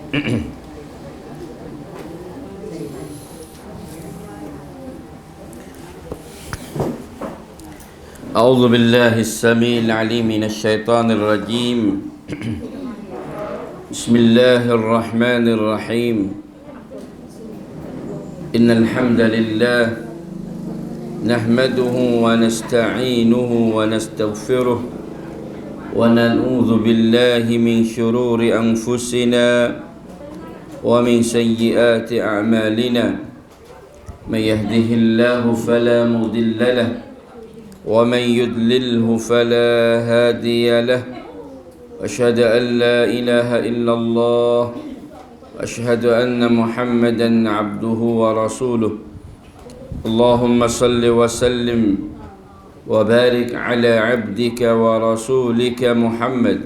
أعوذ بالله السميع العليم من الشيطان الرجيم. بسم الله الرحمن الرحيم. إن الحمد لله نحمده ونستعينه ونستغفره ونعوذ بالله من شرور أنفسنا ومن سيئات أعمالنا. من يهده الله فلا مضل له ومن يضلله فلا هادي له. أشهد أن لا إله إلا الله وأشهد أن محمدا عبده ورسوله. اللهم صل وسلم وبارك على عبدك ورسولك محمد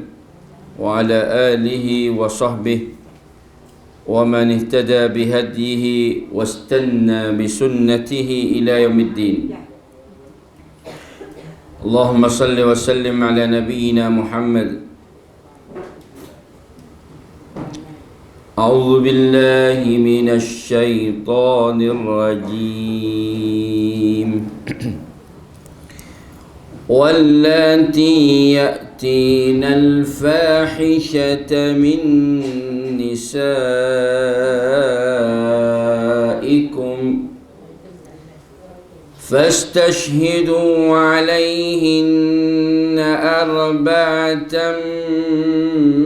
وعلى آله وصحبه ومن اهتدى بهديه واستنى بسنته إلى يوم الدين. اللهم صل وسلم على نبينا محمد. أعوذ بالله من الشيطان الرجيم. واللاتي يأتين الفاحشة من نسائكم فاستشهدوا عليهن أربعة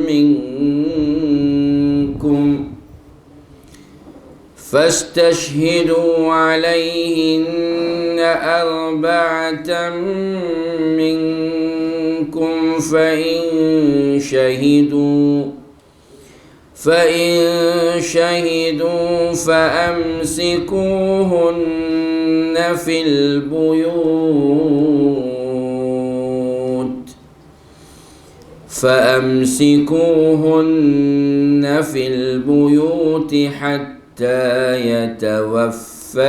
منكم فإن شهدوا فأمسكوهن في البيوت حتى يتوفاهن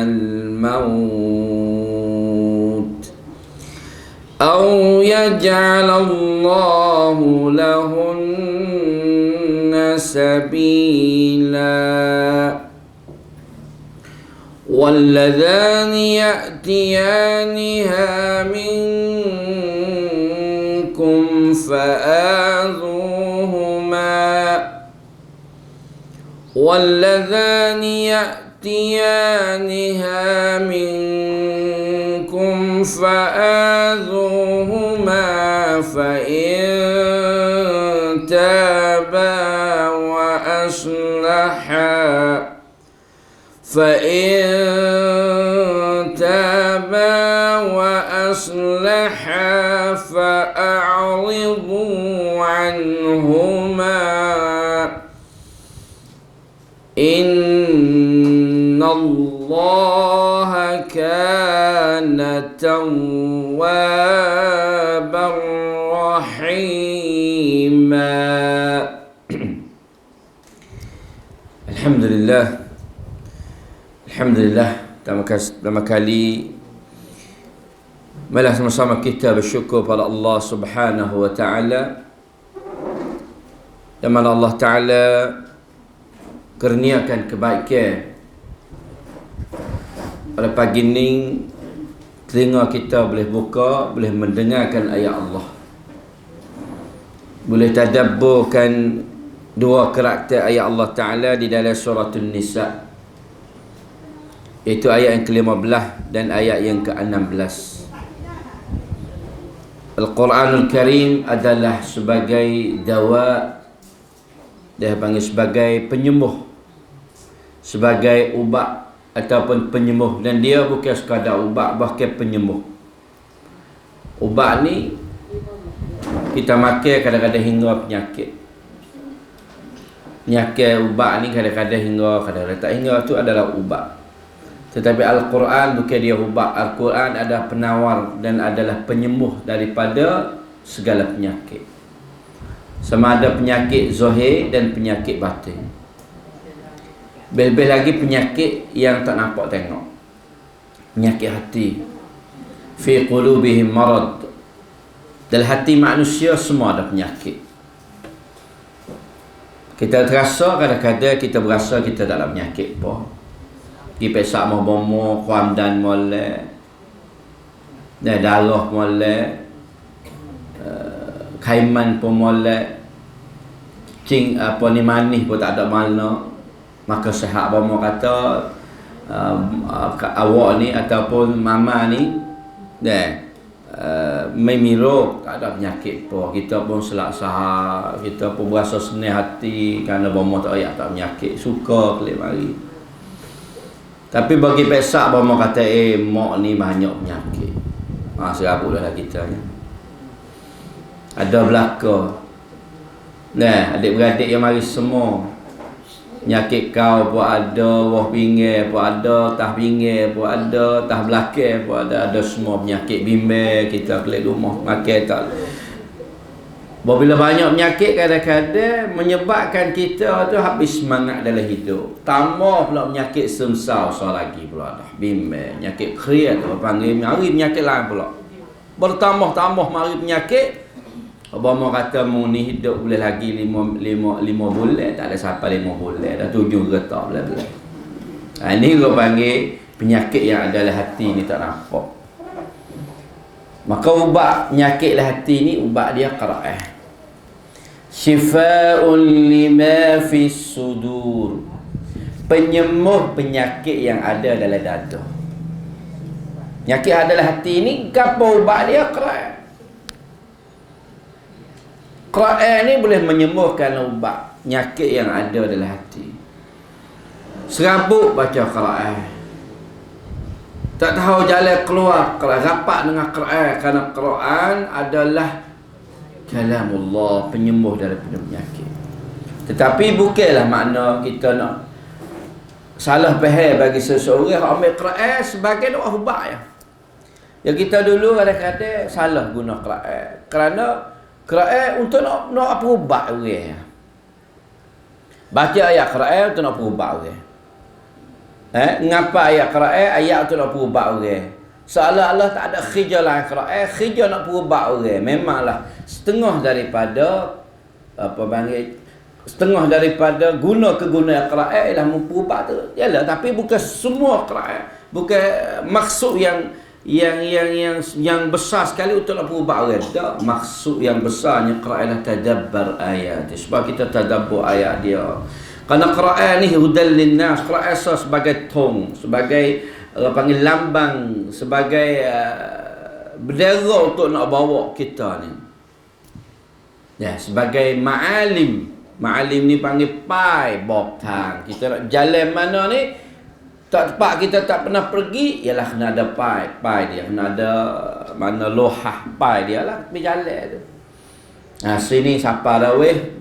الموت أو يجعل الله لهن سبيلا. واللذان يأتيانها منكم فآذوهما فإن تابا وأصلحا فأعرضوا عنهما إن الله كان توابا رحيما. Alhamdulillah, pertama kali marilah sama-sama kita bersyukur pada Allah Subhanahu wa taala, yang mana Allah taala kurniakan kebaikan pada pagi ini. Telinga kita boleh buka, boleh mendengarkan ayat Allah, boleh tadabburkan dua karakter ayat Allah Ta'ala di dalam suratul Nisa, iaitu ayat yang ke-15 dan ayat yang ke-16. Al-Quranul Karim adalah sebagai dawa, dia panggil sebagai penyembuh, sebagai ubat ataupun penyembuh. Dan dia bukan sekadar ubat, bahkan penyembuh. Ubat ni kita makan kadang-kadang hingga penyakit. Penyakit ubat ni kadang-kadang hingga, kadang-kadang tak hingga, tu adalah ubat. Tetapi Al-Quran bukan dia ubat. Al-Quran adalah penawar dan adalah penyembuh daripada segala penyakit, sama ada penyakit zahir dan penyakit batin. Lebih lagi penyakit yang tak nampak tengok, penyakit hati. Fi qulubihim marad. Dalam hati manusia semua ada penyakit. Kita terasa kadang-kadang kita berasa kita tak ada penyakit apa. Pergi pesak bomo, kuamdan molek, darah molek, kaiman pun molek, cing apa ni manis pun tak ada mana. Maka sihat bomo kata awak ni ataupun mama ni memiro tak ada penyakit apa. Kita pun selak sahar, kita pun berasa senang hati kerana bomo tak ayak tak penyakit, suka kelik mari. Tapi bagi pesak bomo kata mak ni banyak penyakit. Serabutlah kita ni. Ada belaka. Adik-beradik yang mari semua. Penyakit kau pun ada, wah pinggir pun ada, tah pinggir pun ada, tah belakang pun ada semua penyakit bimbang kita kelik rumah makan tak. Bila banyak penyakit kadang-kadang menyebabkan kita tu habis semangat dalam hidup. Tambah pula penyakit semsau lagi pula dah. Bimbang, penyakit kriat apa panggil, mari penyakit lain pula. Bertambah-tambah mari penyakit. Obama kata mu ni hidup boleh lagi 5 bulan, tak ada siapa 5 bulan, dah 7 getak belah-belah. Ini gua panggil penyakit yang ada dalam hati ni tak nampak. Maka ubat penyakit dalam hati ni ubat dia Quran. Syifa'un lima fis sudur. Penyembuh penyakit yang ada dalam dada. Penyakit ada dalam hati ni gapo ubat dia Quran. Quran ni boleh menyembuhkan ubat penyakit yang ada dalam hati. Serabut baca Quran. Tak tahu jalan keluar, kalau rapat dengan Quran, kerana Quran adalah kalamullah, penyembuh daripada penyakit. Tetapi bukanlah makna kita nak salah faham bagi seseorang ambil Quran sebagai doa ubat ya. Ya kita dulu kadang-kadang salah guna Quran. Kerana Quran untuk nak apa ubat orang. Baca ayat Quran untuk nak apa ubat orang. Ngapa ayat Quran ayat untuk nak apa ubat orang. Seolah-olah tak ada khijalah Quran, khijal nak apa ubat orang. Memanglah setengah daripada apa panggil, setengah daripada kegunaan Quran ialah mampu ubat tu. Yalah, tapi bukan semua Quran. Bukan maksud yang besar sekali untuk nak ubah orang. Tak, maksud yang besarnya Quran adalah tadabbar ayat. Sebab kita tadabbur ayat dia. Kerana Quran ni hudal linnas, Quran sebagai tong, sebagai panggil lambang, sebagai bendera untuk nak bawa kita ni. Ya, sebagai ma'alim. Ma'alim ni panggil pai bok tang. Kita nak jalan mana ni, tak tempat kita tak pernah pergi, ialah kena ada pai dia, kena ada mana lohah pai dia lah berjalan tu. Sini siapa dah weh.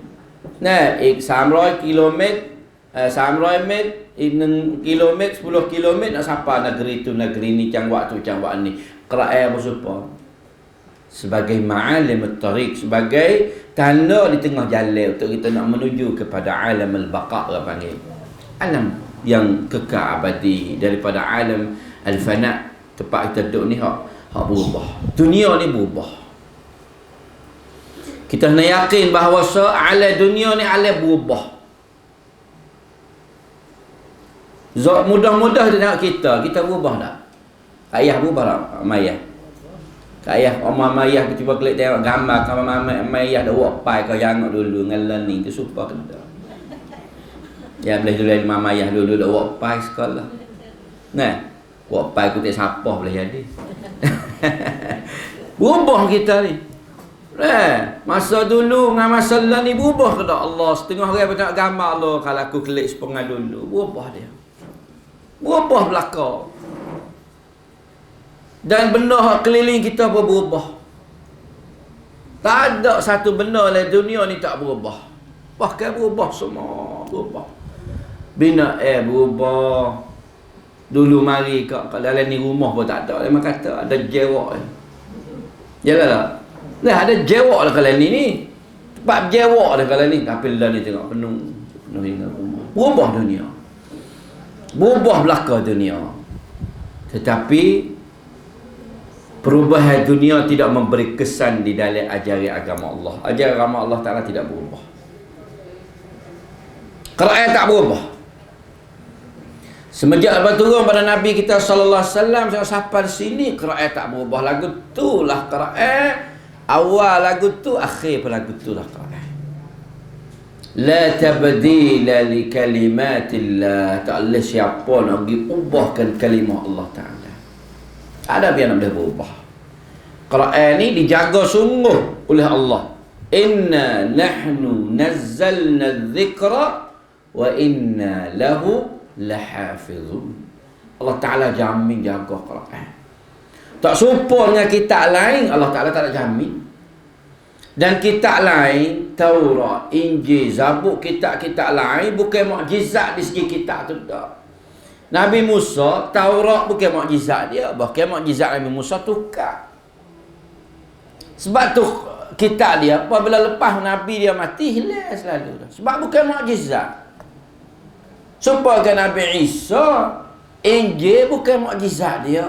300 km, 300 met, 6 km, 10 km nak siapa negeri tu, negeri ni, cangwak tu, cangwak ni. Quran bersumpah sebagai ma'alim at-tariq, sebagai tanda di tengah jalan untuk kita nak menuju kepada alam al-baqa' lah panggil. Alam yang kekal abadi daripada alam al-fana. Tempat kita duduk ni hak berubah. Dunia ni berubah. Kita kena yakin bahawa alam dunia ni alam berubah. Mudah-mudah dia tengok kita berubah tak? Ayah berubah tak? Mayah. Ayah Omar Mayah tiba klik tengok gambar kamar Mayah dah buat pai kau jangan dulu dengan learning tu super kena. Ya boleh dulu Imam Ayah dulu dah buat pai sekolah. Buat pai aku tak siapa boleh jadi. Berubah kita ni. Masa dulu dengan masa ni berubah ke tak Allah. Setengah orang tengok gambar Allah kalau aku klik sepengah dulu. Berubah dia. Berubah belakang. Dan benda keliling kita pun berubah. Tak ada satu benda dalam dunia ni tak berubah. Bahkan berubah semua. Berubah. Bina berubah. Dulu mari kat dalam ni rumah pun tak ada. Memang kata ada jewak. Yalah lah. Ada jewak lah kalau ni. Tempat jewak lah kalau ni. Tapi lah ni tengok penuh hingga rumah. Berubah dunia. Berubah belakang dunia. Tetapi perubahan dunia tidak memberi kesan di dalam ajaran agama Allah. Ajaran agama Allah Ta'ala tidak berubah. Quran tak berubah. Semenjak lepas turun pada Nabi kita sallallahu alaihi wasallam sampai sini, Quran tak berubah. Lagu tu lah Quran. Awal lagu tu, akhir lagu tu lah Quran. La tabdila li kalimatillah. Tak boleh siapa nak pergi ubahkan kalimah Allah Ta'ala. Ada biar nak boleh berubah. Quran ni dijaga sungguh oleh Allah. Inna nahnu nazzalna dzikra wa inna lahu lahafizun. Allah Ta'ala jamin jaga Quran. Tak serupa dengan kitab lain, Allah Ta'ala tak ada jamin. Dan kitab lain, Taurat, Injil, Zabur, kitab-kitab lain bukan mukjizat di segi kitab tu tak. Nabi Musa, Taurat bukan mukjizat dia, bahkan mukjizat Nabi Musa tukar. Sebab tu kitab dia apabila lepas Nabi dia mati hilang selalu. Sebab bukan mukjizat. Supaya Nabi Isa, Injil bukan mukjizat dia.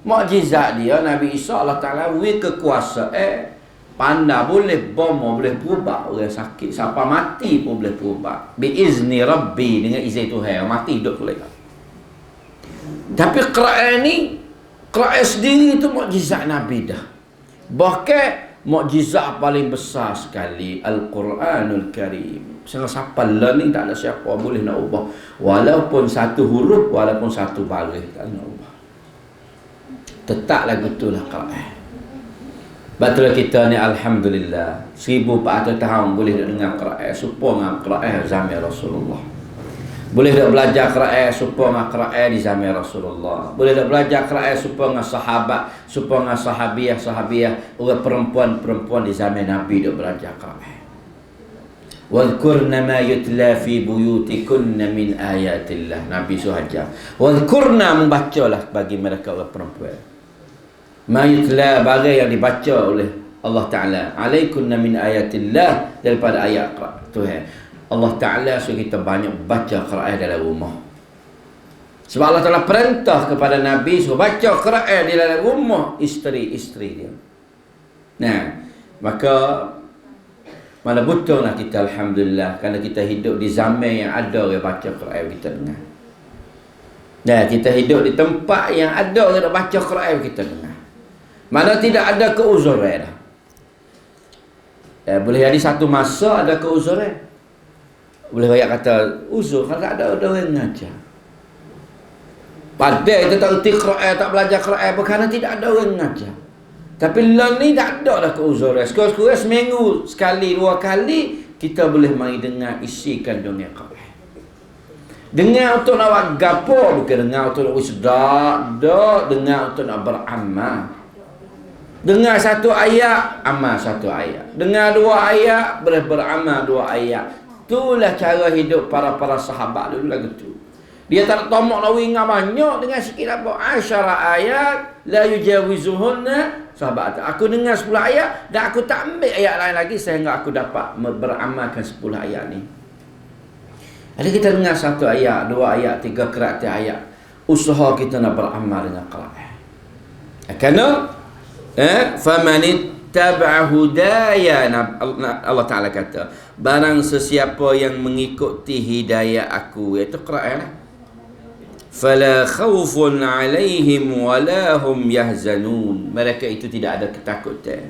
Mukjizat dia Nabi Isa, Allah Ta'ala beri kekuasaan. Panda boleh bomo, boleh berubah. Orang sakit siapa mati pun boleh berubah. Biizni Rabbi, dengan izin Tuhan. Mati hidup boleh. Tapi Quran ni, Quran sendiri tu mukjizat Nabi dah. Bahkan mukjizat paling besar sekali Al-Quranul Karim. Sangat siapa learning, tak ada siapa boleh nak ubah. Walaupun satu huruf, walaupun satu baris, tak nak ubah. Tetap lagu tu lah Quran. Betul kita ni alhamdulillah 1400 tahun boleh dengar Quran serupa dengan Quran zaman Rasulullah. Boleh dak belajar Quran serupa dengan Quran di zaman Rasulullah. Boleh dak belajar Quran serupa dengan sahabat, serupa dengan sahabiah, orang perempuan di zaman Nabi dak belajar Quran. Wadhkurna ma yutla fi buyutikunna min ayatillah. Nabi suhaja. Wadhkurna, membacalah bagi mereka orang perempuan. Ma yutla, bagai yang dibaca oleh Allah Ta'ala. Alaikunna min ayatillah, daripada ayat Tuhan. Allah Ta'ala suruh kita banyak baca Quran dalam rumah. Sebab Allah Ta'ala perintah kepada Nabi suruh baca Quran di dalam rumah isteri-isteri dia. Nah, maka mana betullah kita alhamdulillah kerana kita hidup di zaman yang ada orang baca Quran kita dengar. Nah, kita hidup di tempat yang ada orang baca Quran kita dengar. Mana tidak ada keuzuran dah. Boleh jadi satu masa ada keuzuran. Boleh rakyat kata uzur kalau tak ada orang mengajar. Padahal kita tak erti Quran, tak belajar Quran kerana tidak ada orang mengajar. Tapi lah ni tak ada dah keuzuran. Sekurang-kurang seminggu sekali, dua kali kita boleh mari dengar isi kandungnya Quran. Dengar untuk nak buat gapo, bukan dengar untuk nak wisda, dengar untuk nak beramal. Dengar satu ayat, amal satu ayat. Dengar dua ayat, boleh beramal dua ayat. Itulah cara hidup para sahabat dulu lagu tu. Dia tak nak tomok nak ingat banyak dengan sikit apa. Asyara ayat la yujawizuhunna sahabat. Aku dengar 10 ayat dan aku tak ambil ayat lain lagi sehingga aku dapat beramalkan 10 ayat ni. Ada kita dengar satu ayat, dua ayat, tiga keratus ayat. Usaha kita nak beramal dengan Quran. Kerana faman ittaba'a hudaya, Allah Ta'ala kata, barang sesiapa yang mengikuti hidayah aku, iaitu Quran, fala khawfun 'alaihim wala hum yahzanun, mereka itu tidak ada ketakutan.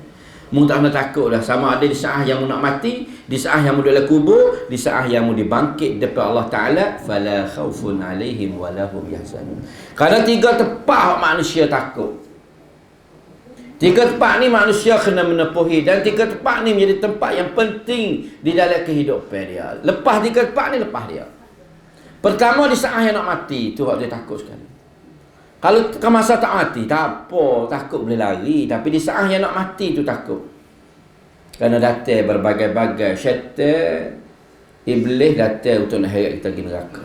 Mu tak nak takut dah, sama ada di saat yang mu nak mati, di saat yang mu dalam kubur, di saat yang mu dibangkit depan Allah Ta'ala, fala khawfun 'alaihim wala hum yahzanun. Kerana tiga tempat manusia takut. Tiga tempat ni manusia kena menepuhi, dan tiga tempat ni menjadi tempat yang penting di dalam kehidupan dia. Lepas tiga tempat ni, lepas dia. Pertama di saat yang nak mati, tu dia takut sekali. Kalau masa tak mati, tak apa, takut boleh lari. Tapi di saat yang nak mati tu takut. Kerana datang berbagai-bagai syaitan, iblis datang untuk nak heret kita pergi neraka.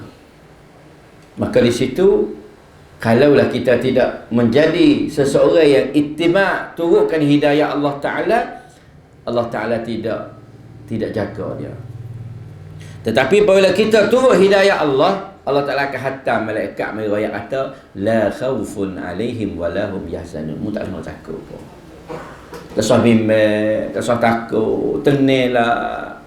Maka di situ, kalaulah kita tidak menjadi seseorang yang ittiba', turutkan hidayah Allah Ta'ala, Allah Ta'ala tidak jaga dia. Tetapi apabila kita turut hidayah Allah, Allah Ta'ala akan hantar malaikat meriwayat kata la khawfun 'alaihim wa la hum yahzanun. Mu tak kena takut pun. Tak usah bimbang, tak usah takut, tenanglah.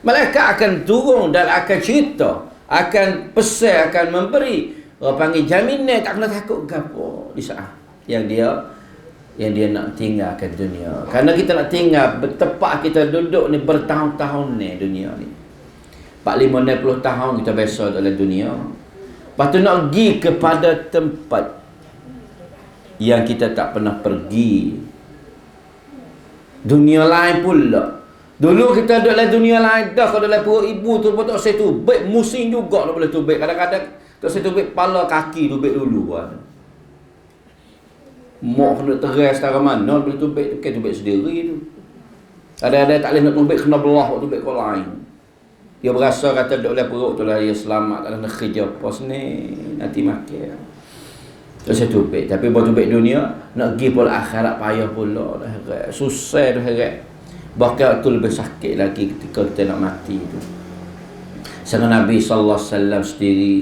Malaikat akan turun dan akan cerita, akan pesan, akan memberi. Orang panggil jaminan, tak kena takut ke apa di saat yang dia nak tinggalkan dunia. Karena kita nak tinggal, tepat kita duduk ni bertahun-tahun ni dunia ni. 45-60 tahun kita biasa dalam dunia. Lepas tu nak pergi kepada tempat yang kita tak pernah pergi. Dunia lain pula. Dulu kita duduk dalam dunia lain dah. Kalau dalam perut ibu tu pun tak saya tubik. Musim juga tak boleh tubik. Kadang-kadang tak saya tubik kepala kaki tubik dulu kan. Mak kena teras setara mana boleh tubik. Bukan tubik sendiri tu. Ada-ada tak boleh nak tubik kena belah tubik kau lain. Dia berasa kata duduk dalam perut tu lah dia selamat. Tak ada nak kerja apa sini. Nanti makan. Tak saya tubik. Tapi buat tubik dunia nak pergi pula akhirat payah pula. Susah dah heret. Bahkan tu lebih sakit lagi ketika kita nak mati tu. Sama Nabi sallallahu alaihi wasallam sendiri,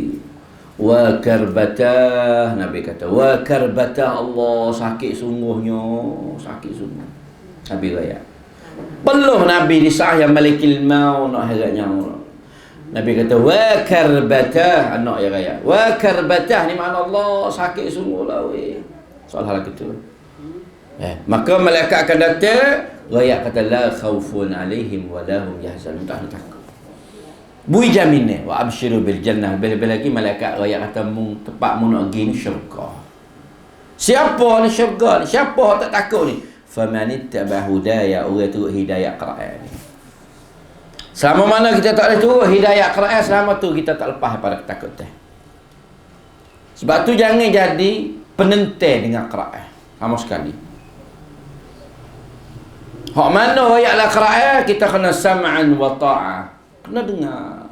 wa karbatah, Nabi kata wa karbatah, Allah sakit sungguhnya, sakit sungguh. Nabi raya. Peluh Nabi di saat yang malikil maut nak heratnya. Nabi kata wa karbatah, anak ya raya. Wa karbatah ni makna Allah sakit sungguh lah weh. Soal hal gitu. Maka malaikat akan datang. Rakyat kata la khawfun alaihim wa lahum yahzanun. Tak takut. Bui jaminan wa abshiru bil jannah. Bila-bila lagi malaikat rakyat kata tempat mu nak pergi ni syurga. Siapa ni syurga ni? Siapa tak takut ni? Faman ittaba hudaya, orang turut hidayah Quran ni. Selama mana kita tak boleh turut hidayah Quran, selama tu kita tak lepas daripada ketakutan. Sebab tu jangan jadi penentu dengan Quran sama sekali. Hak mana ayatlah Quran, kita kena sam'an wa ta'ah. Kena dengar.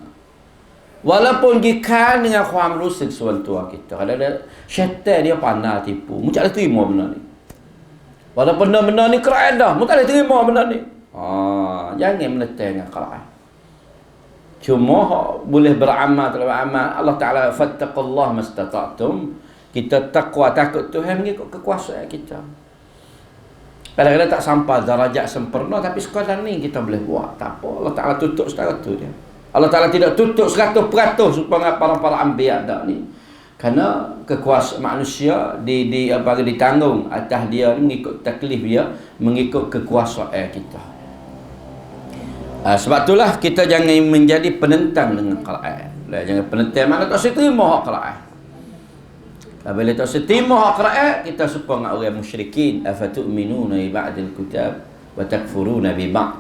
Walaupun jika dengan kham rusik suan tua kita. Kalau ada syaitan dia pandai tipu. Mu tak boleh terima benda ni. Walaupun benda ni Quran dah, mu tak boleh terima benda ni. Jangan menetai dengan Quran. Cuma boleh beramal, tak beramal. Allah Ta'ala fattaqullah mastata'tum. Kita takwa, takut Tuhan mengikut kekuasaan kita. Kadang-kadang tak sampai darajat sempurna, tapi sekadar ni kita boleh buat. Tak apa. Allah Ta'ala tutup setara tu dia. Allah Ta'ala tidak tutup 100% supaya para anbiya dak ni. Kerana kekuasaan manusia ditanggung atas dia mengikut taklif dia, mengikut kekuasaan kita. Sebab itulah kita jangan menjadi penentang dengan Quran. Jangan penentang mana tak seterima Quran. Bila tak seterima hak Quran, kita serupa dengan orang musyrikin. Afatu'minuna bi ba'dil kitab wa takfuruna bi ba'd.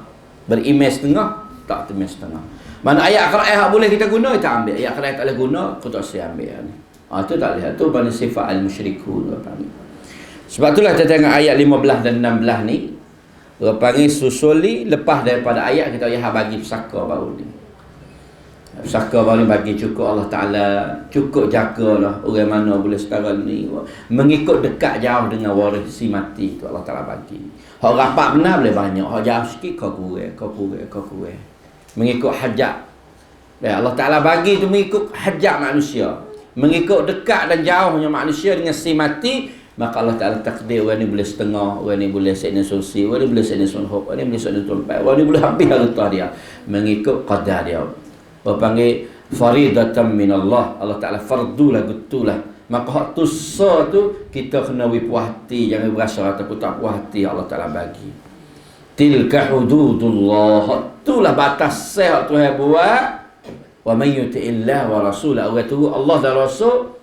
Beriman setengah, tak terima setengah. Mana ayat Quran hak boleh kita guna, kita ambil. Ayat Quran tak boleh guna, kita tak boleh ambil. Itu tak boleh. Itu bani sifat al-musyrikun. Sebab itulah kita tengok ayat 15 dan 16 ni. Orang panggil susuli lepas daripada ayat kita ayah bagi pesaka baru ni. Pesaka baru bagi cukup Allah Ta'ala, cukup jagalah orang mana boleh sekarang ni mengikut dekat jauh dengan warisi mati tu Allah Ta'ala bagi. Hak rapat benar boleh banyak, hak jauh sikit kau kurang. Mengikut hajat. Allah Ta'ala bagi tu mengikut hajat manusia. Mengikut dekat dan jauhnya manusia dengan si mati, maka Allah Ta'ala takdir orang ni boleh setengah, orang ni boleh sekna susi, orang ni boleh sekna sunhub, orang ni boleh sekna tulpai, orang ni boleh habis harta dia. Mengikut qadar dia. Orang panggil faridatan min Allah. Allah Ta'ala fardu lah, gutulah. Maka hak tu kita kena puas hati. Jangan berasa ataupun tak puas hati Allah Ta'ala bagi. Tilka hududullah. Itulah batas hak Tuhan buat. Wa man yuti'illah wa rasulah. Orang tu Allah dan Rasul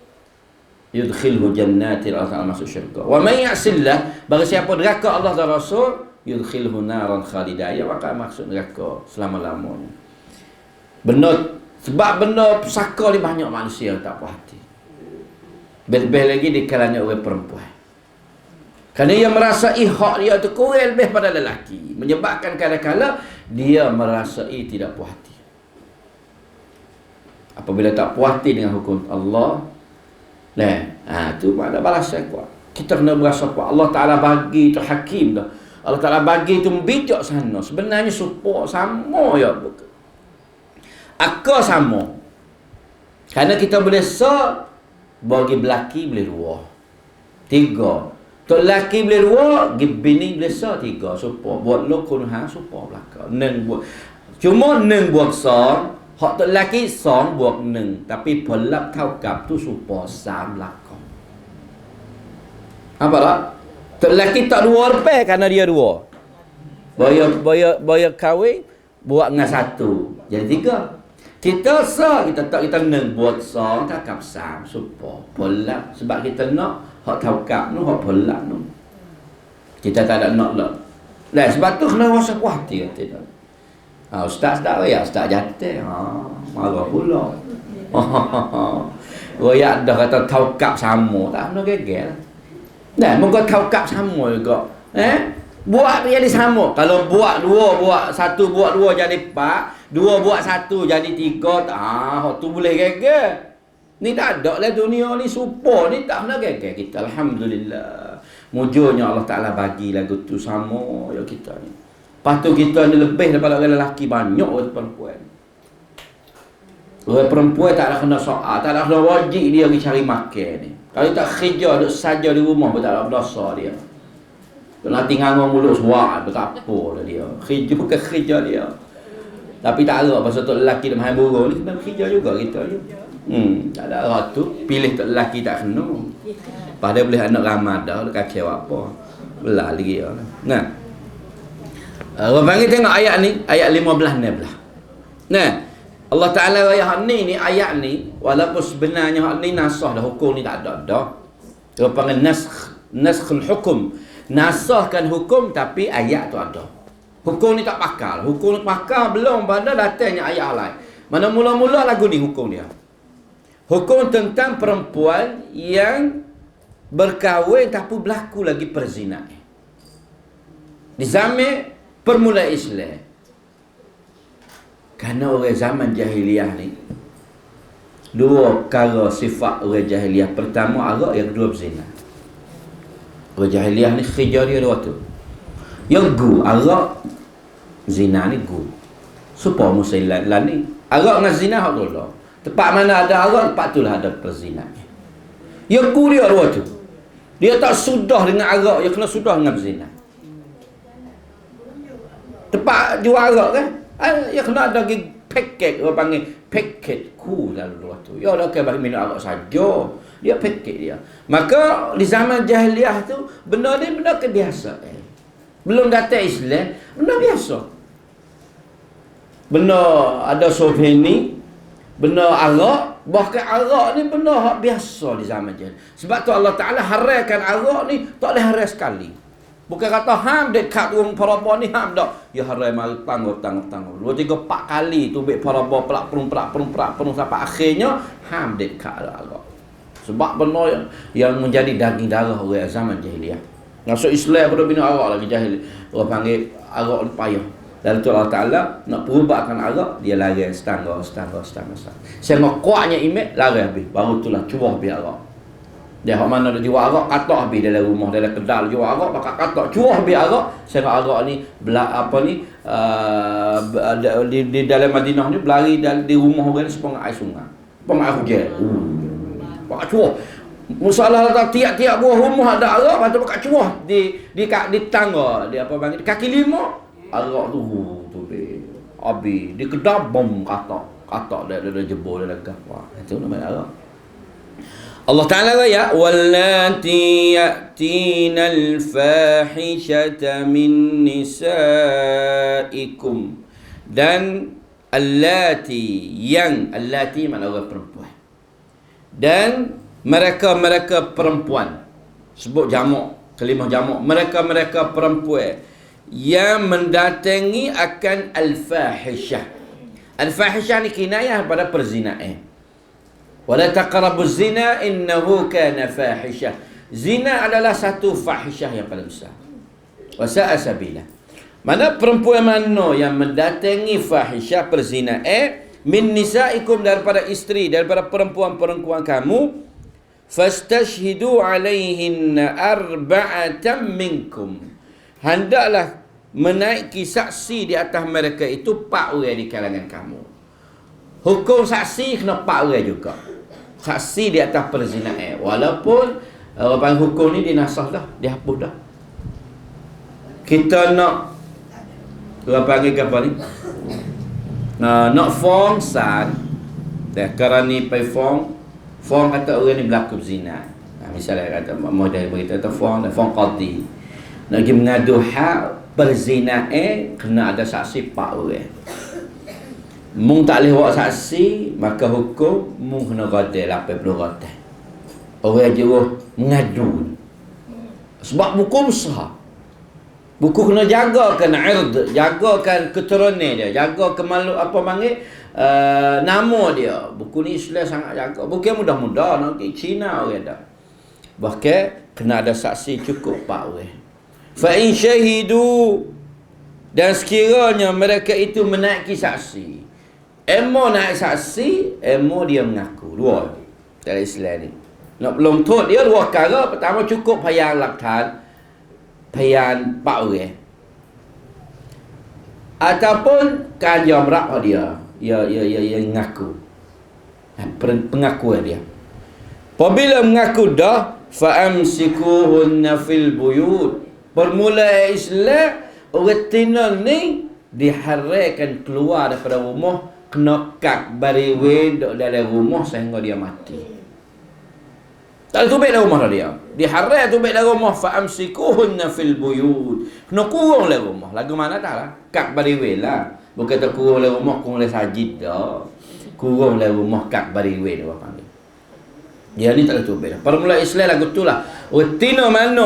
yudkhilhu jannatin, Allah Ta'ala masuk syurga. Wa man ya'sillah, bagi siapa deraka Allah dan Rasul, yudkhilhu naran khalidah. Ya maka maksud neraka selama-lamanya. Sebab benda pesaka ni banyak manusia tak puas hati. Lebih lagi di kalangan orang perempuan. Kerana dia merasai hak dia tu kurang lebih pada lelaki, menyebabkan kadang-kadang dia merasai tidak puas hati. Apabila tak puas hati dengan hukum Allah, tu ada balasan kuat. Kita kena berasa kuat. Allah Ta'ala bagi tu hakim dah. Allah Ta'ala bagi tu bijak sana. Sebenarnya support sama ya. Akal sama. Kerana kita boleh bagi belaki boleh 2. 3. Tok lelaki boleh 2, bini boleh 3. Support. Buat lo kunha support belaka. Neng buat Cuma neng buat song, hak tu lelaki song buat neng, tapi pelap tau kap tu supaya sam lakon. Apa tak? Tu lelaki tak dua rupiah kerana dia dua. Bayar kahwin buat dengan satu, jadi tiga. Kita kita tak kita neng buat song tak kap sam supaya pelap sebab kita nak hak tau kap tu hak pelap tu. Kita tak ada nak lah. Lah sebab tu kena rasa puas hati kata. Ustaz tak royak, ustaz jatuh. Marah pula. Royak dah kata taukap sama, tak kena gegel. Dan moga taukap sama juga. Buat jadi sama. Kalau buat dua, buat satu, buat dua jadi empat, dua buat satu jadi tiga, tu boleh gegel. Ni tak ada lah dunia ni super ni tak kena gegel kita. Alhamdulillah. Mujurnya Allah Ta'ala bagi lagu tu sama ya kita ni. Lepas tu kita ni lebih daripada orang lelaki banyak orang perempuan. Orang perempuan tak ada kena soal, tak ada kena wajib dia pergi cari makan ni. Kalau tak kerja, duduk saja di rumah pun tak ada berdosa dia. Kena tinggal mulut suat pun tak apa lah dia. Kerja bukan kerja dia. Tapi tak ada pasal tu lelaki dia mahan burung ni, kena kerja juga kita je. Tak ada arah tu, pilih tu lelaki tak kena. Pada boleh anak ramad dah, kacau apa. Belah lagi ya. Nah. Orang panggil tengok ayat ni, ayat 15 ni belah. Nah, Allah Ta'ala ayat ni ayat ni, walaupun sebenarnya hak ni nasah dah, hukum ni tak ada dah. Orang panggil naskhul hukum. Nasahkan hukum tapi ayat tu ada. Hukum ni tak pakar. Hukum ni pakar belum pada datangnya ayat lain. Mana mula-mula lagu ni hukum dia. Hukum tentang perempuan yang berkahwin tapi berlaku lagi perzinaan. Di zaman permulaan Islam. Kerana orang zaman jahiliah ni dua perkara sifat orang jahiliah. Pertama arak, yang kedua berzina. Orang jahiliah ni kerja dia dua tu. Yang gu arak, zina ni gu. Supaya musailan ni arak dengan zina hak tu lah. Tempat mana ada arak, tempat tu lah ada perzinaan. Yang gu dia dua tu. Dia tak sudah dengan arak, dia kena sudah dengan berzina. Tempat jual arak kan, dia kena ada paket, orang panggil paket ku dalam luar tu. Ya dah bagi minum arak saja, dia paket dia. Maka di zaman jahiliah tu benda ni benda kebiasaan. Belum datang Islam, benda biasa. Benda ada souvenir, benda arak, bahkan arak ni benda hak biasa di zaman jahiliah. Sebab tu Allah Ta'ala haramkan arak ni tak boleh haram sekali. Bukan kata ham dekat orang paraba ni ham dak. Ya haram mari tang. 2 3 4 kali tu bet paraba pelak perung sampai akhirnya ham dekat arak. Sebab benda yang menjadi daging darah orang zaman jahiliah. Masuk Islam pada bina arak lagi jahil. Orang panggil arak payah. Dan tu Allah Ta'ala nak perubahkan arak, dia lari setangga. Sehingga kuatnya imat lari habis. Baru itulah cuah habis arak. Dia hak mana dia jual arak, katak habis dalam rumah, dalam kedal jual arak, pakai katak cuah habis arak. Sehingga arak ni di dalam Madinah ni berlari di rumah orang sepengah air sungai. Sepengah air hujan. Pakai cuah. Masalah tiap-tiap buah rumah ada arak, lepas tu pakai cuah di tangga, di apa panggil, di kaki lima. Arak tu habis. Di kedal bom katak dia jebol dalam gap. Itu nama arak. Allah Ta'ala ya wallati ya'tina al-fahishata min nisaikum, dan allati mana orang perempuan, dan mereka perempuan, sebut jamak, kalimah jamak, mereka perempuan yang mendatangi akan al-fahishah. Al-fahishah ni kinayah pada perzinaan. Wala taqrabuz zina innahu kana fahisyah. Zina adalah satu fahishah yang paling besar. Wa sa'a sabila. Mana perempuan mana yang mendatangi fahishah perzinaan min nisaikum, daripada isteri, daripada perempuan-perempuan kamu, fastashhidu alaihinna arba'atan minkum. Hendaklah menaiki saksi di atas mereka itu 4 orang di kalangan kamu. Hukum saksi kena 4 orang juga. Saksi di atas perzinaan. Walaupun hukum ni dinasah dah, dihapus dah. Kita nak orang panggil apa ni? Nak fong san kerana pai fong kata orang ni berlaku berzina. Misalnya kata model berita tu fong qadi nak pergi mengadu hak berzina kena ada saksi 4 orang. Mung tak boleh bawa saksi, maka hukum mung kena gadai 80 gadai. Orang jauh mengadu. Sebab buku besar. Buku kena jagakan ird, jagakan keturunan dia, jaga kemalu apa panggil nama dia. Buku ni Islam sangat jaga. Bukan mudah-mudah nak pergi Cina orang dah. Bahkan kena ada saksi cukup 4 orang. Fa in syahidu, dan sekiranya mereka itu menaiki saksi. Emo naik saksi, emo dia mengaku. Dua dalam Islam ni. Nak belum tu dia 2 perkara. Pertama cukup payah laktan, payah 4 orang. Ataupun kan dia merak dia. Ya mengaku. Pengakuan dia. Apabila mengaku dah, fa amsikuhunna fil buyut. Bermula Islam, orang tinal ni diharaikan keluar daripada rumah, kena kak bariwin duduk dalam rumah sehingga dia mati. Tak ada tubik dalam rumah dia. Diharai tubik dalam rumah, fa amsikuhunna fil buyut. Kena kurung dalam rumah. Lagu mana tak lah? Kak bariwin lah. Bukan tak kurung dalam rumah, kurung dalam sajid dah. Kurung dalam rumah kak bariwin dia panggil. Dia ni tak ada tubik dah. Permula Islam lagu tu lah. Tina mana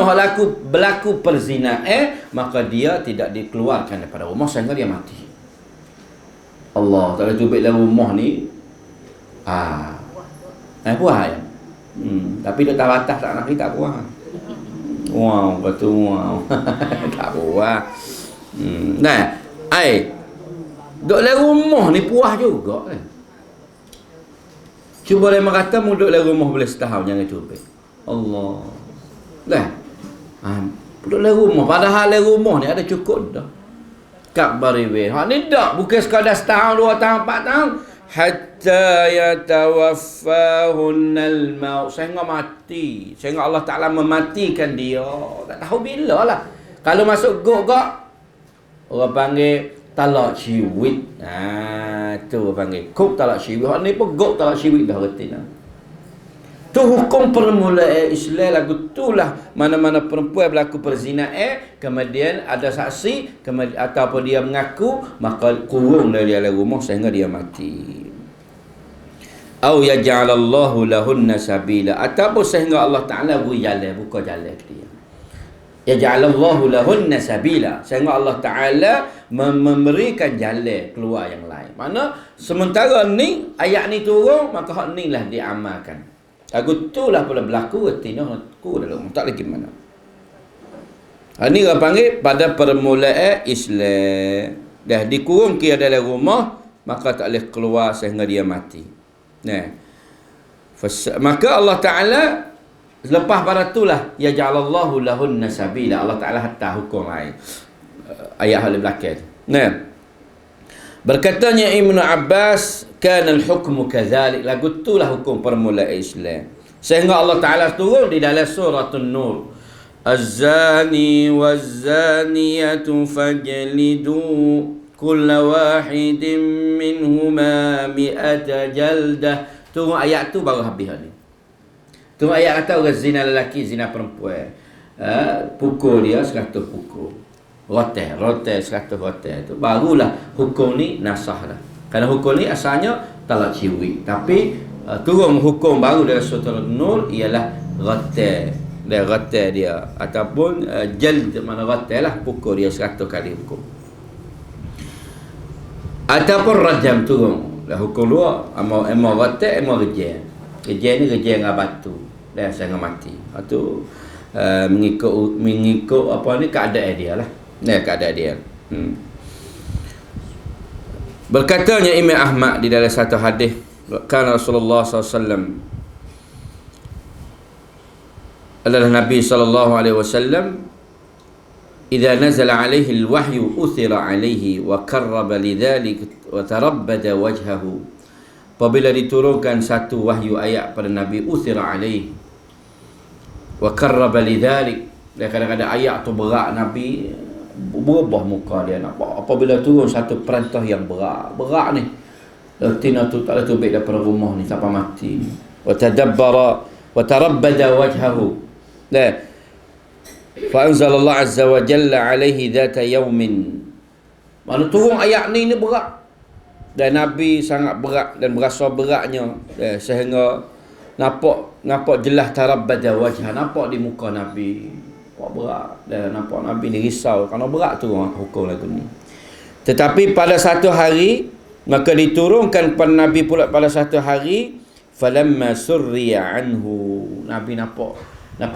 berlaku perzina maka dia tidak dikeluarkan daripada rumah sehingga dia mati. Allah, tak ada tubik dalam rumah ni. Puas ya. Tapi dia tak batas tak nak kita puas. Wow, betul wow. Tak puas. Nah, duduk dalam rumah ni puas juga kan. Cuba dia kata mu duduk dalam rumah boleh setahun jangan tubik. Allah. Dah. Duduk dalam rumah padahal dalam rumah ni ada cukup dah. Kak bariwin. Ni tak bukan sekadar setahun, 2 tahun, 4 tahun. Hatta yatawaffahunal maut. Sehingga mati. Sehingga Allah Ta'ala mematikan dia. Tak tahu bila lah. Kalau masuk gok-gok, orang panggil talak ciwit. Tu orang panggil kok talak ciwit. Hak ni pun gok talak ciwit dah reti lah. Tu hukum permulaan Islam lagu itulah mana-mana perempuan berlaku perzinaan kemudian ada saksi kemudian ataupun dia mengaku maka kurung dari dalam rumah sehingga dia mati. Au yaj'alallahu lahunna sabila, ataupun sehingga Allah Taala beri jalan, buka jalan ke dia. Yaj'alallahu lahunna sabila, sehingga Allah Taala memberikan jalan keluar yang lain. Mana sementara ni ayat ni turun maka hak ni lah diamalkan. Lagu tu lah pula berlaku retina aku dalam tak lagi mana. Ini orang panggil pada permulaan Islam. Dah dikurung kira dalam rumah maka tak boleh keluar sehingga dia mati. Nah. Maka Allah Taala selepas pada itulah ya ja'alallahu lahunna sabila. Allah Taala hatta hukum lain. Ayat hal belakang. Nah. Berkatanya Ibnu Abbas, kana al-hukmu kadzalik. Lagu itulah hukum permulaan Islam. Sehingga Allah Taala turun di dalam surah An-Nur. Az-zani waz-zaniyatu fajlidu kulla wahidin minhuma mi'ata jaldah. Turun ayat tu baru habis ni. Turun ayat kata orang zina lelaki, zina perempuan. Pukul dia 100 pukul. Rotel 100 rotel tu barulah hukum ni nasah dah. Kerana hukum ni asalnya talak ciwik, tapi turun hukum baru dalam surah An-Nur ialah rotel. Dia rotel dia ataupun jald, mana rotel lah, pukul dia 100 kali hukum. Ataupun rajam turun. Dah hukum dua, emo rotel, emo rejam. Rejam ni rejam dengan batu dan sehingga mati. Itu mengikut apa ni keadaan dia lah. Keadaan dia. Berkatanya Imam Ahmad di dalam satu hadis, kan Rasulullah SAW adalah Nabi SAW, idza nazala alaihi al-wahyu uthira alaihi wa qarraba lidzalik wa tarabbada wajhahu. Apabila diturunkan satu wahyu ayat pada Nabi, uthira alaihi wa qarraba lidzalik. Dan kadang-kadang ayat tu berat Nabi berubah muka dia. Nampak apabila turun satu perintah yang berat ni, Tina tu tak ada tubik daripada rumah ni sampai mati. Wa tadabbara wa tarabbada wajhahu. Dah. Fa anzalallahu azza wa jalla alaihi dhata yawmin. Mana turun ayat ni berat. Dan Nabi sangat berat dan berasa beratnya, sehingga nampak jelas tarabbada wajha, nampak di muka Nabi. Berat. Dan nampak Nabi ni risau kerana berat tu hukum lagu ni. Tetapi pada satu hari, maka diturunkan kepada Nabi pula pada satu hari, falamma surriya anhu, Nabi nampak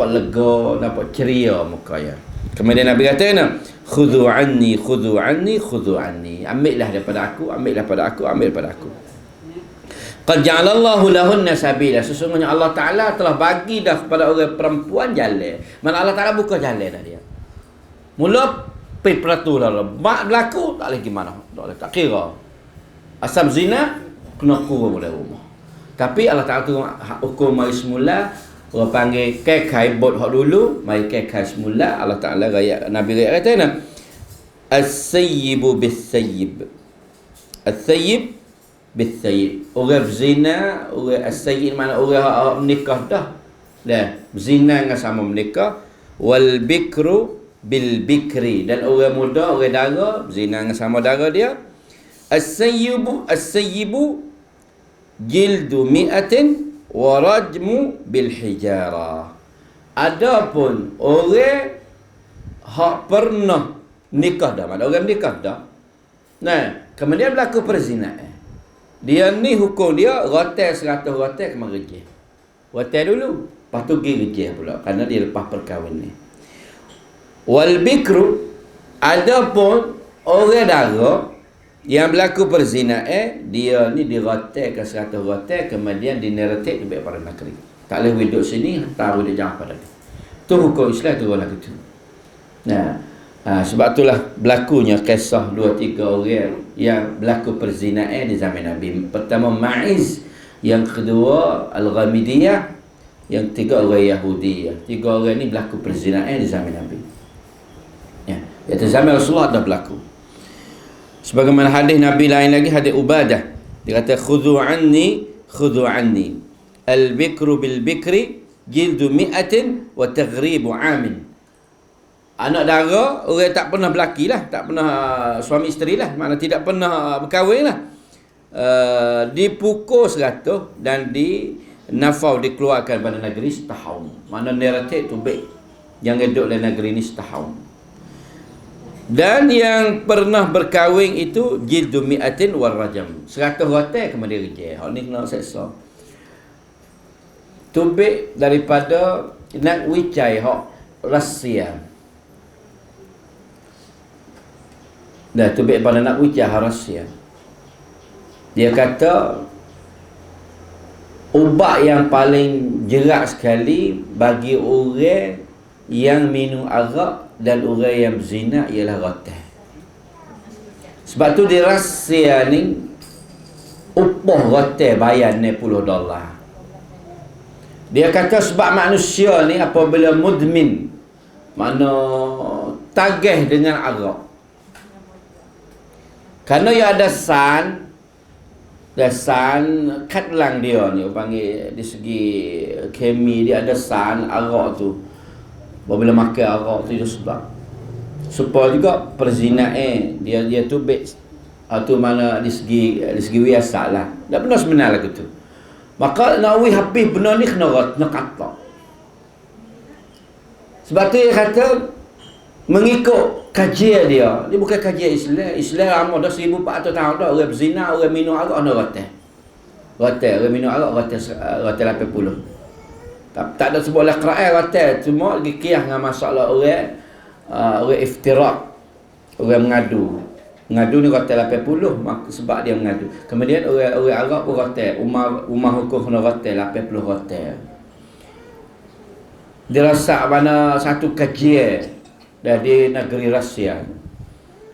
lega, nampak ceria mukanya. Kemudian Nabi kata, khudhu anni, khudhu anni, khudhu anni, ambillah daripada aku, ambil daripada aku. Qad ja'alallahu lahunna sabila, sesungguhnya Allah Ta'ala telah bagi dah kepada orang perempuan jalan. Mana Allah Ta'ala buka jalan dah dia. Mula pergi peratu lah, mak berlaku tak lagi mana, tak kira asam zina kena kurung dari rumah. Tapi Allah Ta'ala tu hukum mari semula, orang panggil kekai bot hak dulu, mari kekai semula. Allah Ta'ala raya, Nabi raya kata ni, as-sayyibu bis-sayyib, as-sayyib bis-sayyib, orang berzina, orang as-sayyib mana orang menikah dah berzina dengan sama menikah. Wal bikru bil bikri, dan orang muda, orang dara berzina dengan sama dara dia. As-sayyibu jildu mi'atin wa rajmu bil hijarah. Adapun orang hak pernah nikah dah, mana orang nikah dah, kemudian berlaku perzinaan, dia ni hukum dia rotai 100 rotai kena rejeh. Rotai dulu, lepas tu pergi rejeh pula kerana dia lepas perkahwin ni. Wal bikru, adapun orang dara yang berlaku perzinaan, dia ni dirotaikan 100 rotai, kemudian dineretik lebih pada negeri. Tak boleh hidup sini, tahu dia jangan pada dia. Tu hukum Islam tu lagu tu. Sebab itulah berlakunya kisah 2-3 orang yang berlaku perzinaan di zaman Nabi. Pertama Ma'iz, yang kedua Al-Ghamidiyah, yang ketiga orang Yahudi. 3 orang ni berlaku perzinaan di zaman Nabi. Iaitu zaman Rasulullah dah berlaku. Sebagaimana hadis Nabi lain lagi, hadis Ubadah, dia kata khudhu anni, khudhu anni, al-bikru bil bikri jildu mi'atin wa taghribu amin. Anak dara, orang tak pernah berlaki lah, tak pernah suami isteri lah, makna tidak pernah berkahwin lah, dipukul 100 dan dinafau, dikeluarkan pada negeri setahun. Mana neratik tu baik yang hidup dalam negeri ni setahun. Dan yang pernah berkahwin itu jildu mi'atin war rajam, 100 rotai kemudian rejeh. Hal ni kena seksa. Tubik daripada nak wicai hak rahsia. Dah tubik pada nak wicai hak rahsia. Dia kata ubat yang paling jerak sekali bagi orang yang minum arak dan orang yang berzina ialah rotai. Sebab tu dia rahsia ni upah rotai bayar $90. Dia kata sebab manusia ni apabila mudmin, mana tagih dengan arak, kerana ia ada san katlang dia ni, panggil di segi kemi dia ada san arak tu. Apabila makan arak tu dia sebab supaya juga perzinaan dia tu baik tu mana di segi biasa lah, tak benar sebenar lagu tu. Maka Nawawi habis benar ni kena kata. Sebab tu dia kata mengikut kajian dia bukan kajian Islam lama dah 1400 tahun dah. Orang berzina, orang minum arak ada rotai, orang minum arak rotai 80. Tak ada sebuah lah Quran rotai, cuma lagi kiyah dengan masalah orang iftirak, orang mengadu ni rotai 80 sebab dia mengadu. Kemudian orang Arab pun rotai, umar hukum kena rotai 80 rotai. Dia rasa mana satu kajian dari negeri Rusia.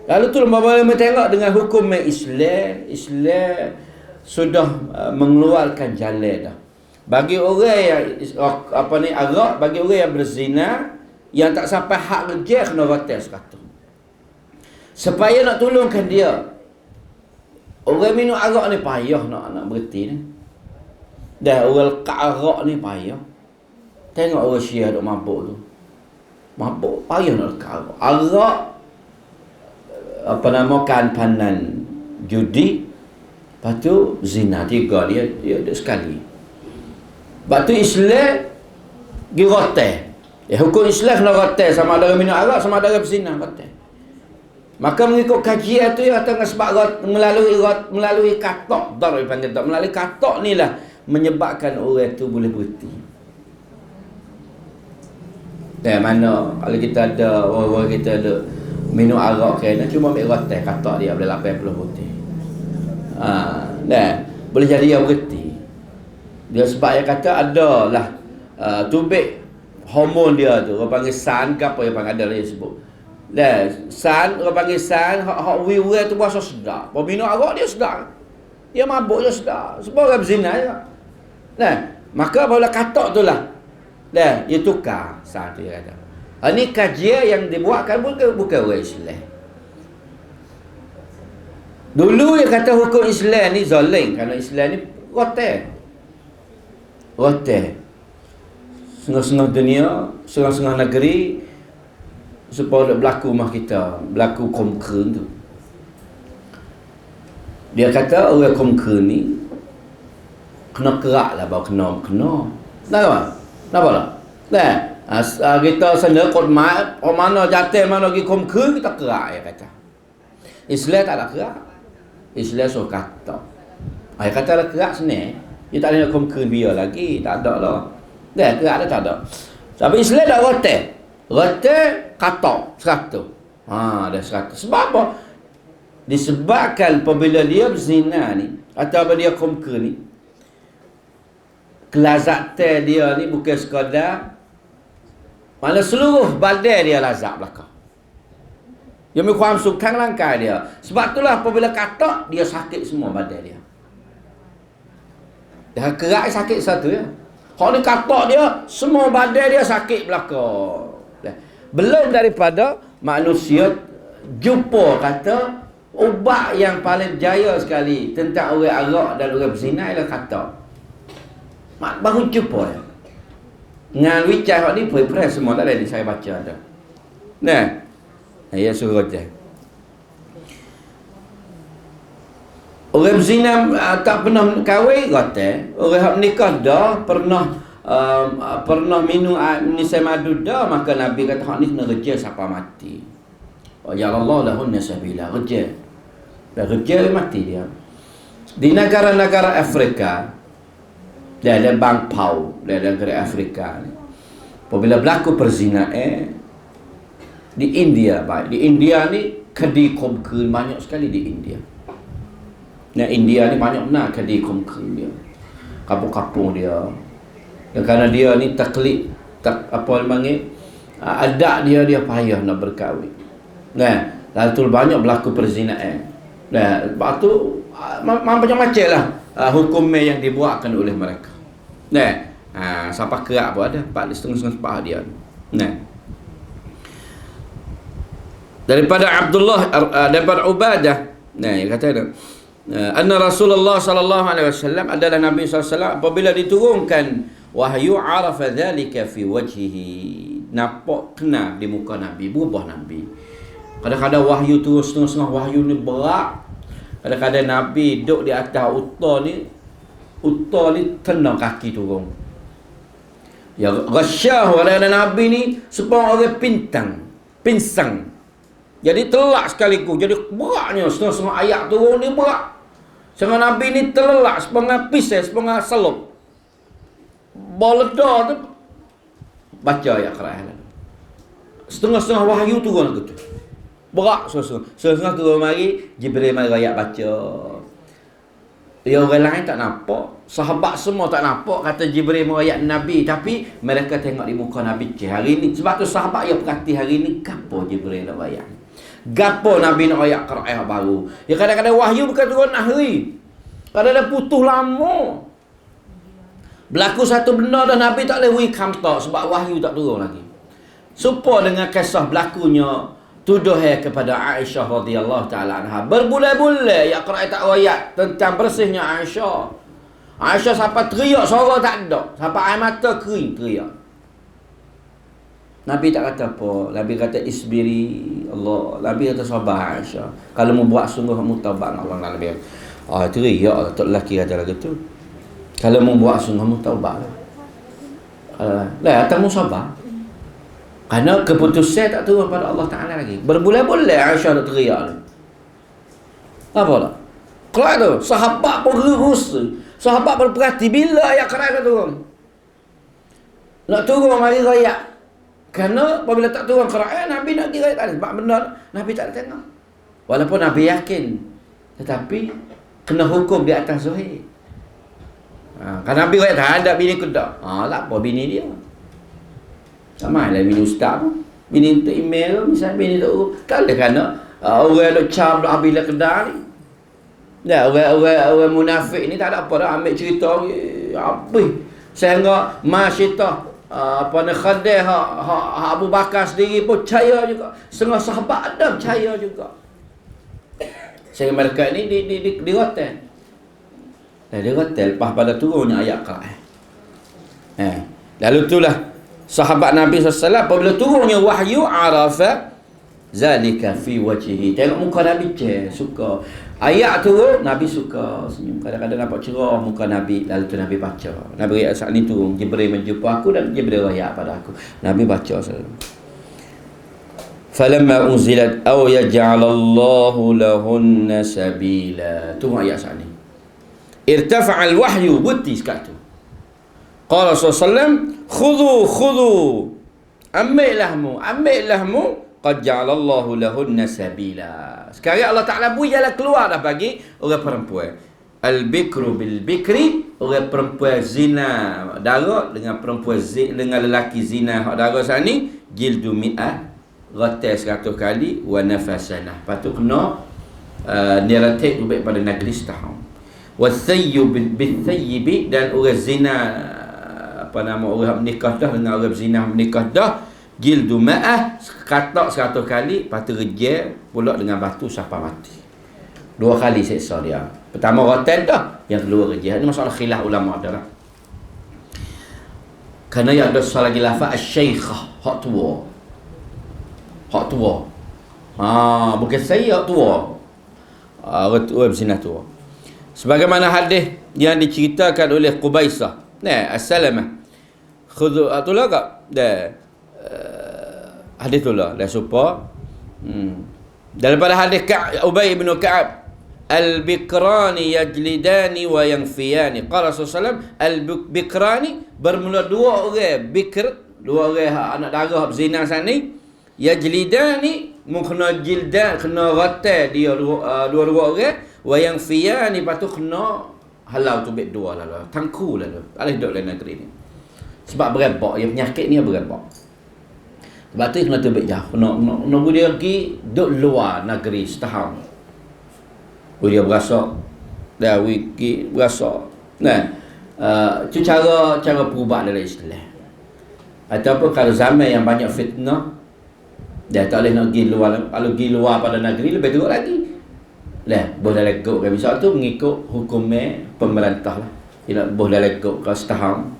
Lalu tu apabila tengok dengan hukum Islam sudah mengeluarkan jalan dah. Bagi orang yang arak, bagi orang yang berzina yang tak sampai hak rejeh kena rotai 100. supaya nak tolongkan dia. Orang minum arak ni payah nak berhenti ni. Dah orang lekat arak ni payah. Tengok orang Syiah duk mabuk tu. Mabuk payah nak lekat arak. Arak panan judi, lepas tu zina, 3 dia ada sekali. Lepas tu Islam pergi rotai. Hukum Islam kena rotai, sama ada minum arak, sama ada berzina, rotai. Maka mengikut kajian tu, ya, sebab melalui katok, melalui katok ni lah menyebabkan orang tu boleh berhenti. Mana kalau kita ada orang kita ada minum arak kena cuma ambil rotai katak dia boleh 80 putih. Boleh jadi dia berhenti. Dia sebab dia kata adalah tubik hormon dia tu, orang panggil san ke apa yang panggil ada dia sebut. San, orang panggil san, hak wiwi tu berasa sedap. Kalau minum arak dia sedap. Dia mabuk dia sedap. Sebab orang berzina je. Maka apabila katak tu lah, dia tukar san tu dia kata. Ini kajian yang dibuatkan bukan orang Islam. Dulu dia kata hukum Islam ni zalim, kerana Islam ni rotai. Setengah-setengah dunia, setengah-setengah negeri, supaya berlaku rumah kita, berlaku komkern tu. Dia kata orang komkern ni kena kerak lah baru kena. Kenapa lah? Kita sana kot mana jatuh mana pergi komkern, kita kerak, dia kata. Islam tak ada kerak. Islam suruh kata. Dia kata lah kerak senang. Dia tak ada nak komkern biar lagi. Tak ada lah. Kerak dia tak ada. Tapi Islam tak rotai. Rotai kata 100. Dah 100. Sebab apa? Disebabkan apabila dia berzina ni, atau apabila dia komkern ni, kelazatan dia ni bukan sekadar mana seluruh badan dia lazat belakang. Dia punyaความสุข ทั้ง ร่างกาย dia. Sebab itulah apabila katak, dia sakit semua badan dia. Dah kerak sakit satu ya. Kalau ni katak dia, semua badan dia sakit belakang. Belum daripada manusia jumpa kata ubat yang paling jaya sekali tentang orang arak dan orang berzina ialah katak. Baru jumpa ya. Dengan wicai ni press semua tak ada di saya baca ada. Ya suruh je. Orang berzina tak pernah kahwin kata, orang nikah dah pernah minum nisai madu dah, maka Nabi kata hak ni kena rejal sampai mati. Ya Allah lahunna sabila, rejal. Dah rejal mati dia. Di negara-negara Afrika, dia ada bangpau, dia ada negara Afrika ni. Apabila berlaku perzinaan di India, baik. Di India ni kedi komkern banyak sekali di India. India ni banyak benar kedi komkern dia. Kampung-kampung dia. Dan kerana dia ni taklid, apa panggil, adat dia payah nak berkahwin. Lalu banyak berlaku perzinaan. Lepas tu macam-macam lah hukum yang dibuatkan oleh mereka. Sampai kerak pun ada 4.5 sepah dia. Daripada Ubadah, dia kata anna Rasulullah sallallahu alaihi wasallam adalah Nabi sallallahu alaihi wasallam apabila diturunkan wahyu arafa dhalika fi wajhihi, nampak kenal di muka Nabi, berubah Nabi. Kadang-kadang wahyu tu setengah-setengah wahyu ni berat. Kadang-kadang Nabi duduk di atas unta ni tenang kaki turun. Ya ghasyah, kadang-kadang Nabi ni sepang orang pinsang. Jadi telak sekaligus. Jadi beratnya setengah-setengah ayat turun ni berat. Setengah Nabi ni terlelak sepengah pisau, sepengah selup. Boleda tu baca ayat Quran. Setengah-setengah wahyu turun gitu. Berat setengah turun mari Jibril mari ayat baca. Ya orang lain tak nampak, sahabat semua tak nampak kata Jibril merayat Nabi, tapi mereka tengok di muka Nabi hari ni. Sebab tu sahabat yang perhati hari ni gapo Jibril nak ayat. Gapo Nabi nak ayat Quran baru. Ya kadang-kadang wahyu bukan turun hari. Kadang-kadang putus lama. Berlaku satu benda dah Nabi tak boleh wikam tak sebab wahyu tak turun lagi. Supaya dengan kisah berlakunya tuduh kepada Aisyah radhiyallahu taala anha. Berbulan-bulan ya Quran tak ayat tentang bersihnya Aisyah. Aisyah sampai teriak suara tak ada, sampai air mata kering teriak. Nabi tak kata apa. Nabi kata isbiri Allah. Nabi kata sabar Aisyah. Kalau mau buat sungguh kamu taubat dengan Allah. Nabi. Teriak tok lelaki kata lagu tu. Kalau mau buat sungguh kamu taubat. Lah kamu sabar. Kerana keputusan tak turun pada Allah Ta'ala lagi. Berbulan-bulan Aisyah nak teriak. Apa tak? Keluar tu, sahabat pun gerus. Sahabat berperhati bila ayat Quran nak turun. Nak turun mari raya. Kerana apabila tak turun Quran, Nabi nak pergi raya tak ada. Sebab benar, Nabi tak ada tengok. Walaupun Nabi yakin. Tetapi, kena hukum di atas Zuhir. Kan Nabi raya tak ada bini kuda. Lah apa bini dia? Sama lah bini ustaz pun. Bini untuk email misalnya bini tu. Kalau kerana orang duk cam duk habis lah kedai ni. Dah orang munafik ni tak ada apa dah ambil cerita habis. Sehingga masyitah apa ni Khadir Abu Bakar sendiri pun percaya juga. Setengah sahabat ada percaya juga. Sehingga mereka ni di hotel. Di hotel lepas pada turunnya ayat Quran. Lalu itulah sahabat Nabi SAW apabila turunnya wahyu arafa zalika fi wajhihi. Tengok muka Nabi suka. Ayat turun Nabi suka senyum. Kadang-kadang nampak cerah muka Nabi. Lalu tu Nabi baca. Nabi ayat saat ni turun Jibril menjumpa aku dan Jibril ayat pada aku. Nabi baca selalu. Falamma unzilat aw yaj'alallahu lahunna sabila. Tunggu ayat saat ni. Irtafa'al wahyu buti sekat tu. Qala sallallahu khudhu ambilahmu qad ja'alallahu lahunna sabila. Sekarang Allah Ta'ala bui jalan keluar dah bagi orang perempuan. Al-bikru bil-bikri, orang perempuan zina darah dengan perempuan dengan lelaki zina hak darah sana ni jildu mi'ah ratai 100 kali wa nafasanah. Patut kena niratik lebih pada negeri setahun. Wasayyib bil-thayyibi, dan orang zina apa nama orang menikah dah dengan orang zina menikah dah jildu ma'ah katak 100 kali, lepas tu rejal pula dengan batu sampai mati. 2 kali seksa dia. Pertama rotan dah, yang kedua rejal. Ini masalah khilaf ulama dah lah. Kerana yang ada soal lagi lafaz asy-syaikhah, hak tua. Hak tua. Bukan saya hak tua. Orang zina tua. Sebagaimana hadis yang diceritakan oleh Qubaisah. As-Salamah. Khudhu atulah kak dah hadis tulah dah supa daripada hadis Ubay bin Ka'ab al-bikrani yajlidani wa yanfiyani. Qala sallallahu al-bikrani, bermula 2 orang bikr, 2 orang anak darah berzina sana ni, yajlidani mukna jildan kena ratai dia 2 orang, wa yanfiyani patu kena halau tu bet 2 lalu tangku lalu alih dok dalam negeri ni. Sebab berebak, yang penyakit ni berebak. Sebab tu kena terbit jauh. Nak dia pergi duduk luar negeri setahun. Dia berasa. Dah wiki berasa. Itu cara perubatan dalam Islam. Ataupun kalau zaman yang banyak fitnah, dia tak boleh nak pergi luar. Kalau pergi luar pada negeri, lebih teruk lagi. Boleh legok kan. Misal tu mengikut hukumnya pemerintah lah. Dia nak boleh legok ke setahun.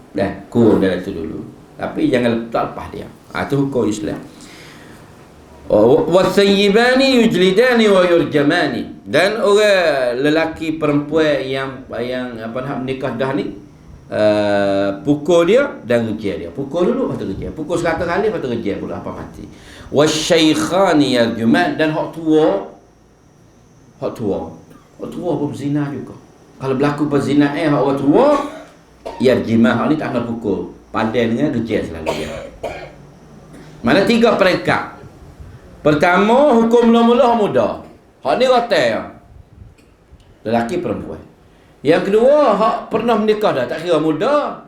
Kurang dalam tu dulu. Tapi jangan lepas dia. Itu hukum Islam. Wasayyibani yujlidani wa yurjamani. Dan orang lelaki perempuan yang apa nak menikah dah ni, pukul dia dan rejal dia. Pukul dulu lepas tu rejal. Pukul 100 kali lepas tu rejal pula apa mati. Wasyaikhani yarjuman, dan hak tua pun berzina juga. Kalau berlaku perzina hak orang tua, yarjimah ni tak nak pukul. Pandai dengan rejal selalu dia. Mana 3 peringkat. Pertama, hukum mula-mula muda. Hak ni rotai ya. Lelaki perempuan. Yang kedua, hak pernah menikah dah, tak kira muda.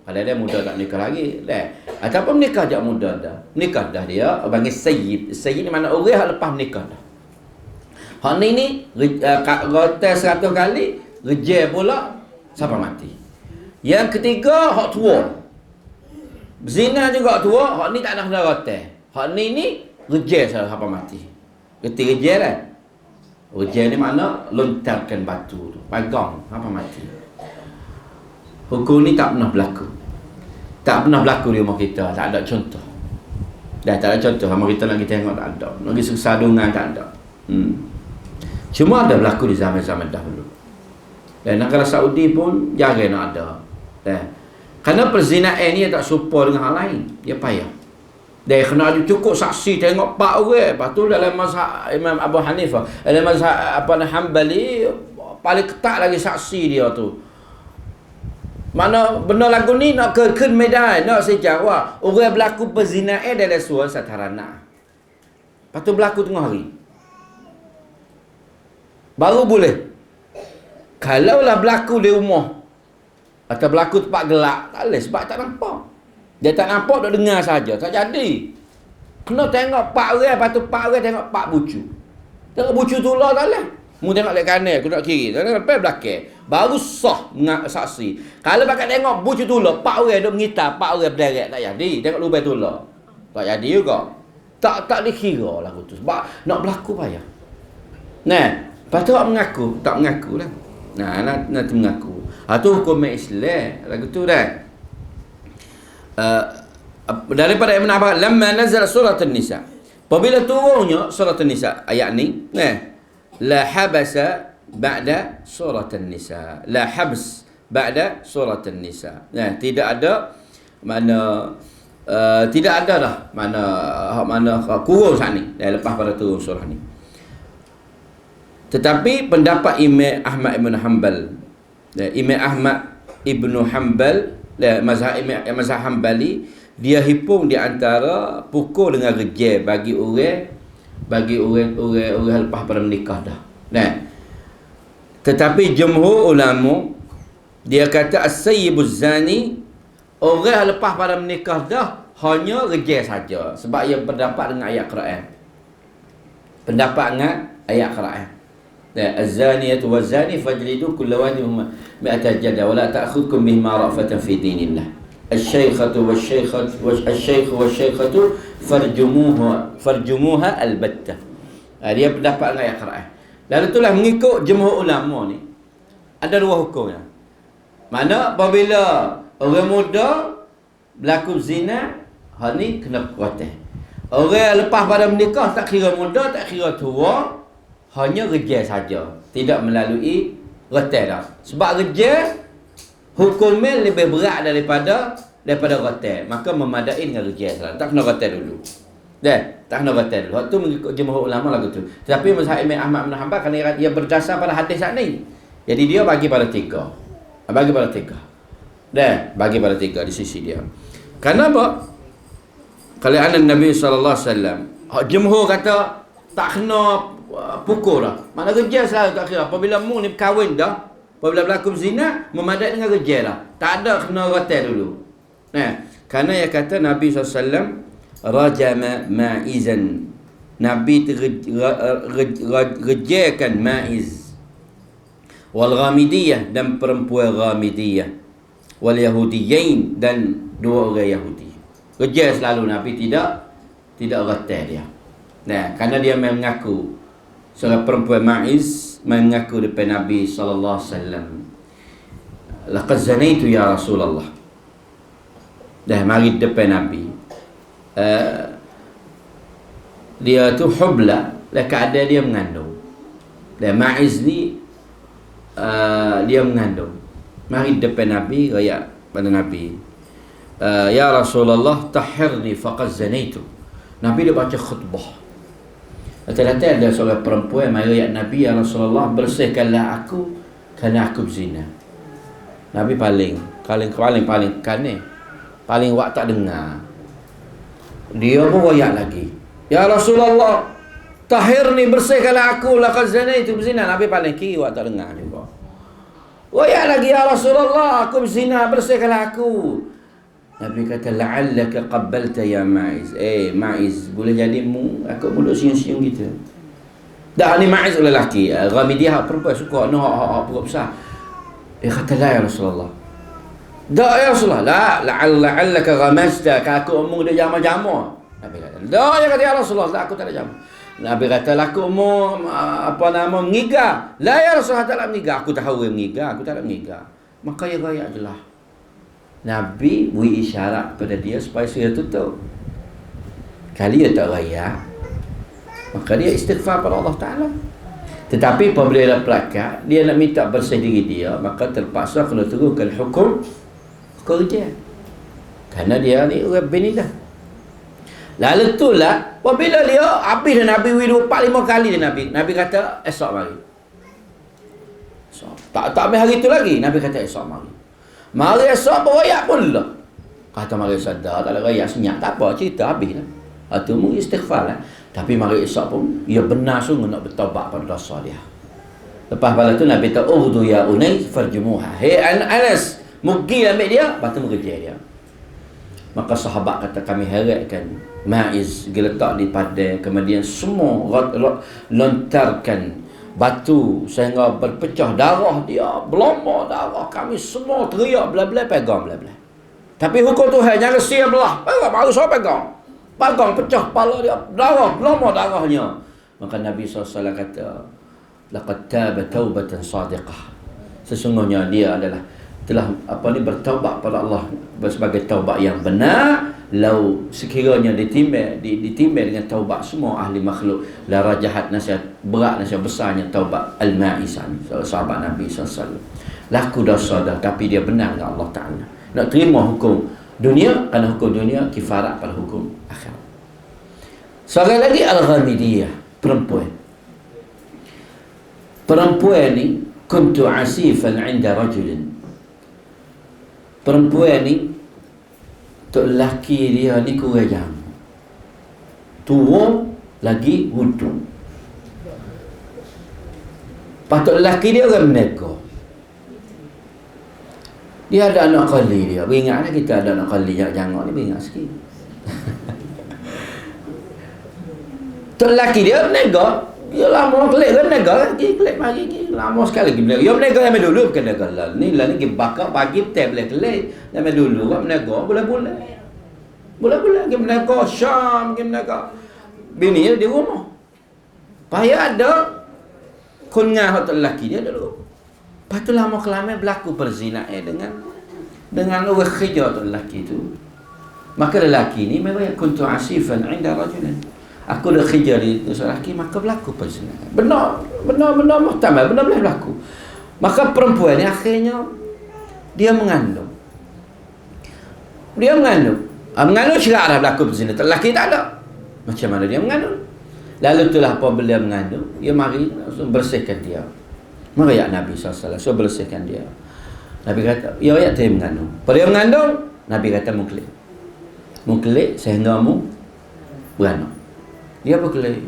Kalau dia muda tak menikah lagi. Ataupun menikah je muda dah. Menikah dah dia, panggil sayyid. Sayyid ni mana orang hak lepas menikah dah. Hak ni rotai 100 kali, rejal pula sampai mati. Yang ketiga, hak tua. Zina juga tua, hak ni tak nak kena rotai. Hak ni Rejal salah siapa mati. Reti rejal kan? Rejal ni makna lontarkan batu tu. Pagang, apa mati. Hukum ni tak pernah berlaku. Tak pernah berlaku di rumah kita. Tak ada contoh. Dah tak ada contoh. Rumah kita nak kita tengok tak ada. Nak pergi sesadungan tak ada. Cuma ada berlaku di zaman-zaman dahulu. Dan negara Saudi pun jarang nak ada. Kerana perzinaan ni tak serupa dengan hal lain. Dia payah. Dia kena ada cukup saksi tengok 4 orang. Lepas tu dalam mazhab Imam Abu Hanifah, dalam mazhab Hanbali, paling ketat lagi saksi dia tu. Mana benda lagu ni nak ke medan, nak sejarah. Orang berlaku perzinaan dalam suara satarana. Lepas tu berlaku tengah hari. Baru boleh. Kalaulah berlaku di rumah atau berlaku tempat gelap, tak boleh sebab tak nampak. Dia tak nampak, duk dengar saja, tak jadi. Kena tengok 4 orang, lepas tu 4 orang tengok 4 bucu. Tengok bucu tu lah tak boleh. Mu tengok lek kanan, aku nak kiri. Tengok lepas belakang. Baru sah saksi. Kalau pakai tengok bucu tu lah, 4 orang duk mengitar, 4 orang berderek, tak jadi. Tengok lubang tu lah. Tak jadi juga. Tak dikira lagu tu. Sebab nak berlaku payah. Nah, lepas tu tak mengaku lah. Nah, nanti mengaku. Tu hukum Islam lagu tu dah. Daripada Ibn Abbas, lamma nazal surat An-Nisa, apabila turunnya surat An-Nisa ayat ni, la habasa ba'da surat An-Nisa, la habs ba'da surat An-Nisa. Tidak ada mana tidak ada dah mana kurung saat ni lepas pada turun surah ni. Tetapi pendapat Imam Ahmad Ibn Hanbal, Imam Ahmad Ibn Hanbal, mazhab Hanbali, dia hipung di antara pukul dengan rejal bagi orang lepas pada menikah dah. Tetapi jumhur ulama dia kata as-sayyibuz zani, orang lepas pada menikah dah hanya rejal saja, sebab ia berpendapat dengan ayat Quran. Pendapat dengan ayat Quran. Az-zaniyatu waz-zani fajlidu kulla wahidin mi'ata jalda wa la ta'khudhukum bihima ra'fatan fi dinillah. Asy-syaikhatu wasy-syaikhatu farjumuha al-battah. Dia pendapat dengan ayat Quran. Lalu itulah mengikut jumhur ulama ni ada 2 hukumnya. Mana apabila orang muda berlaku zina, hal ni kena kuatih. Orang lepas pada menikah tak kira muda, tak kira tua, hanya rejal saja, tidak melalui retal dah. Sebab rejal hukumnya lebih berat daripada retal, maka memadai dengan rejal saja. Tak kena retal dulu. Tak kena retal dulu. Waktu mengikut jumhur ulama lagu tu. Tetapi mazhab Imam Ahmad bin Hanbal kerana dia berdasar pada hadis saat ni. Jadi dia bagi pada 3. Bagi pada 3. Bagi pada 3 di sisi dia. Kenapa? Kalau Nabi sallallahu alaihi wasallam, jumhur kata tak kena pukul dah. Makna rejal selalu tak kira. Apabila mu ni kahwin dah, apabila berlaku zina, memadai dengan rejal lah. Tak ada kena retal dulu. Kerana yang kata Nabi SAW rajama ma'izan. Nabi rejalkan ma'iz. Wal ghamidiyah, dan perempuan ghamidiyah. Wal yahudiyain, dan 2 orang Yahudi. Rejal selalu Nabi tidak retal dia. Kerana dia mengaku seorang perempuan Ma'iz mengaku depan Nabi sallallahu alaihi wasallam, laqad zanaitu ya Rasulullah. Dah mari depan Nabi. Dia tu hubla, keadaan dia mengandung. Dan Ma'iz ni dia mengandung. Mari depan Nabi, raya pada Nabi, ya Rasulullah tahhirni faqad zanaitu. Nabi dia baca khutbah. Datang-datang ada seorang perempuan mari ayat Nabi, ya Rasulullah bersihkanlah aku kerana aku berzina. Nabi paling kanan, paling wak tak dengar. Dia pun royak lagi, ya Rasulullah tahhirni, bersihkanlah aku, laqad zanaitu, berzina. Nabi paling kiri, wak tak dengar juga. Royak lagi, ya Rasulullah aku berzina, bersihkanlah aku. Nabi kata la'allaka qabbalta ya Ma'iz. Ma'iz, boleh jadi aku mulut siung-siung gitu. Dah ni Ma'iz lelaki, Ghamidiyah perempuan suka nak perut besar. Dia kata la ya Rasulullah. Tak ya Rasulullah. La la'allaka ghamasta, aku omong dia jama-jama. Nabi kata, dah, dia kata, ya Rasulullah, aku tak ada jamu. Nabi kata, aku mau mengiga. La ya Rasulullah, tak ada mengiga. Aku tahu yang mengiga, aku tak ada mengiga. Maka ya raya je lah. Nabi beri isyarat pada dia supaya dia tutup. Kali dia tak raya, maka dia istighfar pada Allah Ta'ala. Tetapi apabila dia pelakat, dia nak minta bersih diri dia, maka terpaksa kena turunkan hukum kerja. Kerana dia ni orang bini dah. Lalu tu lah, apabila dia habis dah Nabi widu 4-5 kali dia Nabi kata esok mari. Tak habis hari tu lagi, Nabi kata esok mari. Mari esok berayak pun lah. Kata mari sadar, tak ada rayak senyap, tak apa, cerita habis lah. Itu mungkin istighfar lah. Tapi mari esok pun, ia benar sungguh nak bertaubat pada dosa dia. Lepas pada tu Nabi kata, "Ughdu ya Unais farjumuha." Hei Anas, mugi ambil dia, lepas tu mengejar dia. Maka sahabat kata, kami heratkan Maiz diletak di padang, kemudian semua lontarkan batu sehingga berpecah darah dia, berlomba darah, kami semua teriak belah-belah, pegang belah-belah. Tapi hukum Tuhan jangan sia belah, baru saya pegang pecah kepala dia, darah, berlomba darahnya. Maka Nabi SAW kata, laqad taba taubatan sadiqah, sesungguhnya dia adalah telah bertaubat pada Allah sebagai taubat yang benar. Lau sekiranya ditimbang dengan taubat semua ahli makhluk, la rajahat nasihat berat, nasihat besarnya taubat Al-Ma'is, sahabat Nabi SAW. Laku dosa dah, tapi dia benar dengan Allah Ta'ala. Nak terima hukum dunia, kerana hukum dunia kifarat pada hukum akhirat. Seorang lagi Al-Ghamidiyah, perempuan ni, kuntu asifan 'inda rajulin. Perempuan ni, tok lelaki dia ni kurang jamu, tua lagi wudu. Patut lelaki dia orang menego. Dia ada anak kali dia. Beringatlah kita ada anak kali yang jangok ni, beringat sikit. Tok lelaki dia menego. Dia lama kelik kan menego lagi, kelik pagi lama sekali lagi menego. Dia menego yang dulu bukan menego lah. Ni lah ni bakar pagi teh boleh kelik. Yang dulu kan menego bulan-bulan. Bulan-bulan dia menego Syam, dia menego. Bini dia di rumah. Payah ada kunyah hotel lelaki dia dulu. Lepas tu lama kelamin berlaku perzinaan dengan orang kerja tu lelaki tu. Maka lelaki ni memang kuntu asifan 'inda rajulin. Aku dah kerja di seorang lelaki, maka berlaku perzinaan. Benar muhtamal, benar boleh berlaku. Maka perempuan ni akhirnya dia mengandung. Mengandung syarat dah berlaku perzinaan. Lelaki tak ada. Macam mana dia mengandung? Lalu itulah apabila mengandung, dia mari bersihkan dia. Mari ya Nabi SAW, so bersihkan dia. Nabi kata, ya dia mengandung. Pada dia mengandung, Nabi kata muklik sehingga mu beranak. Dia berkelik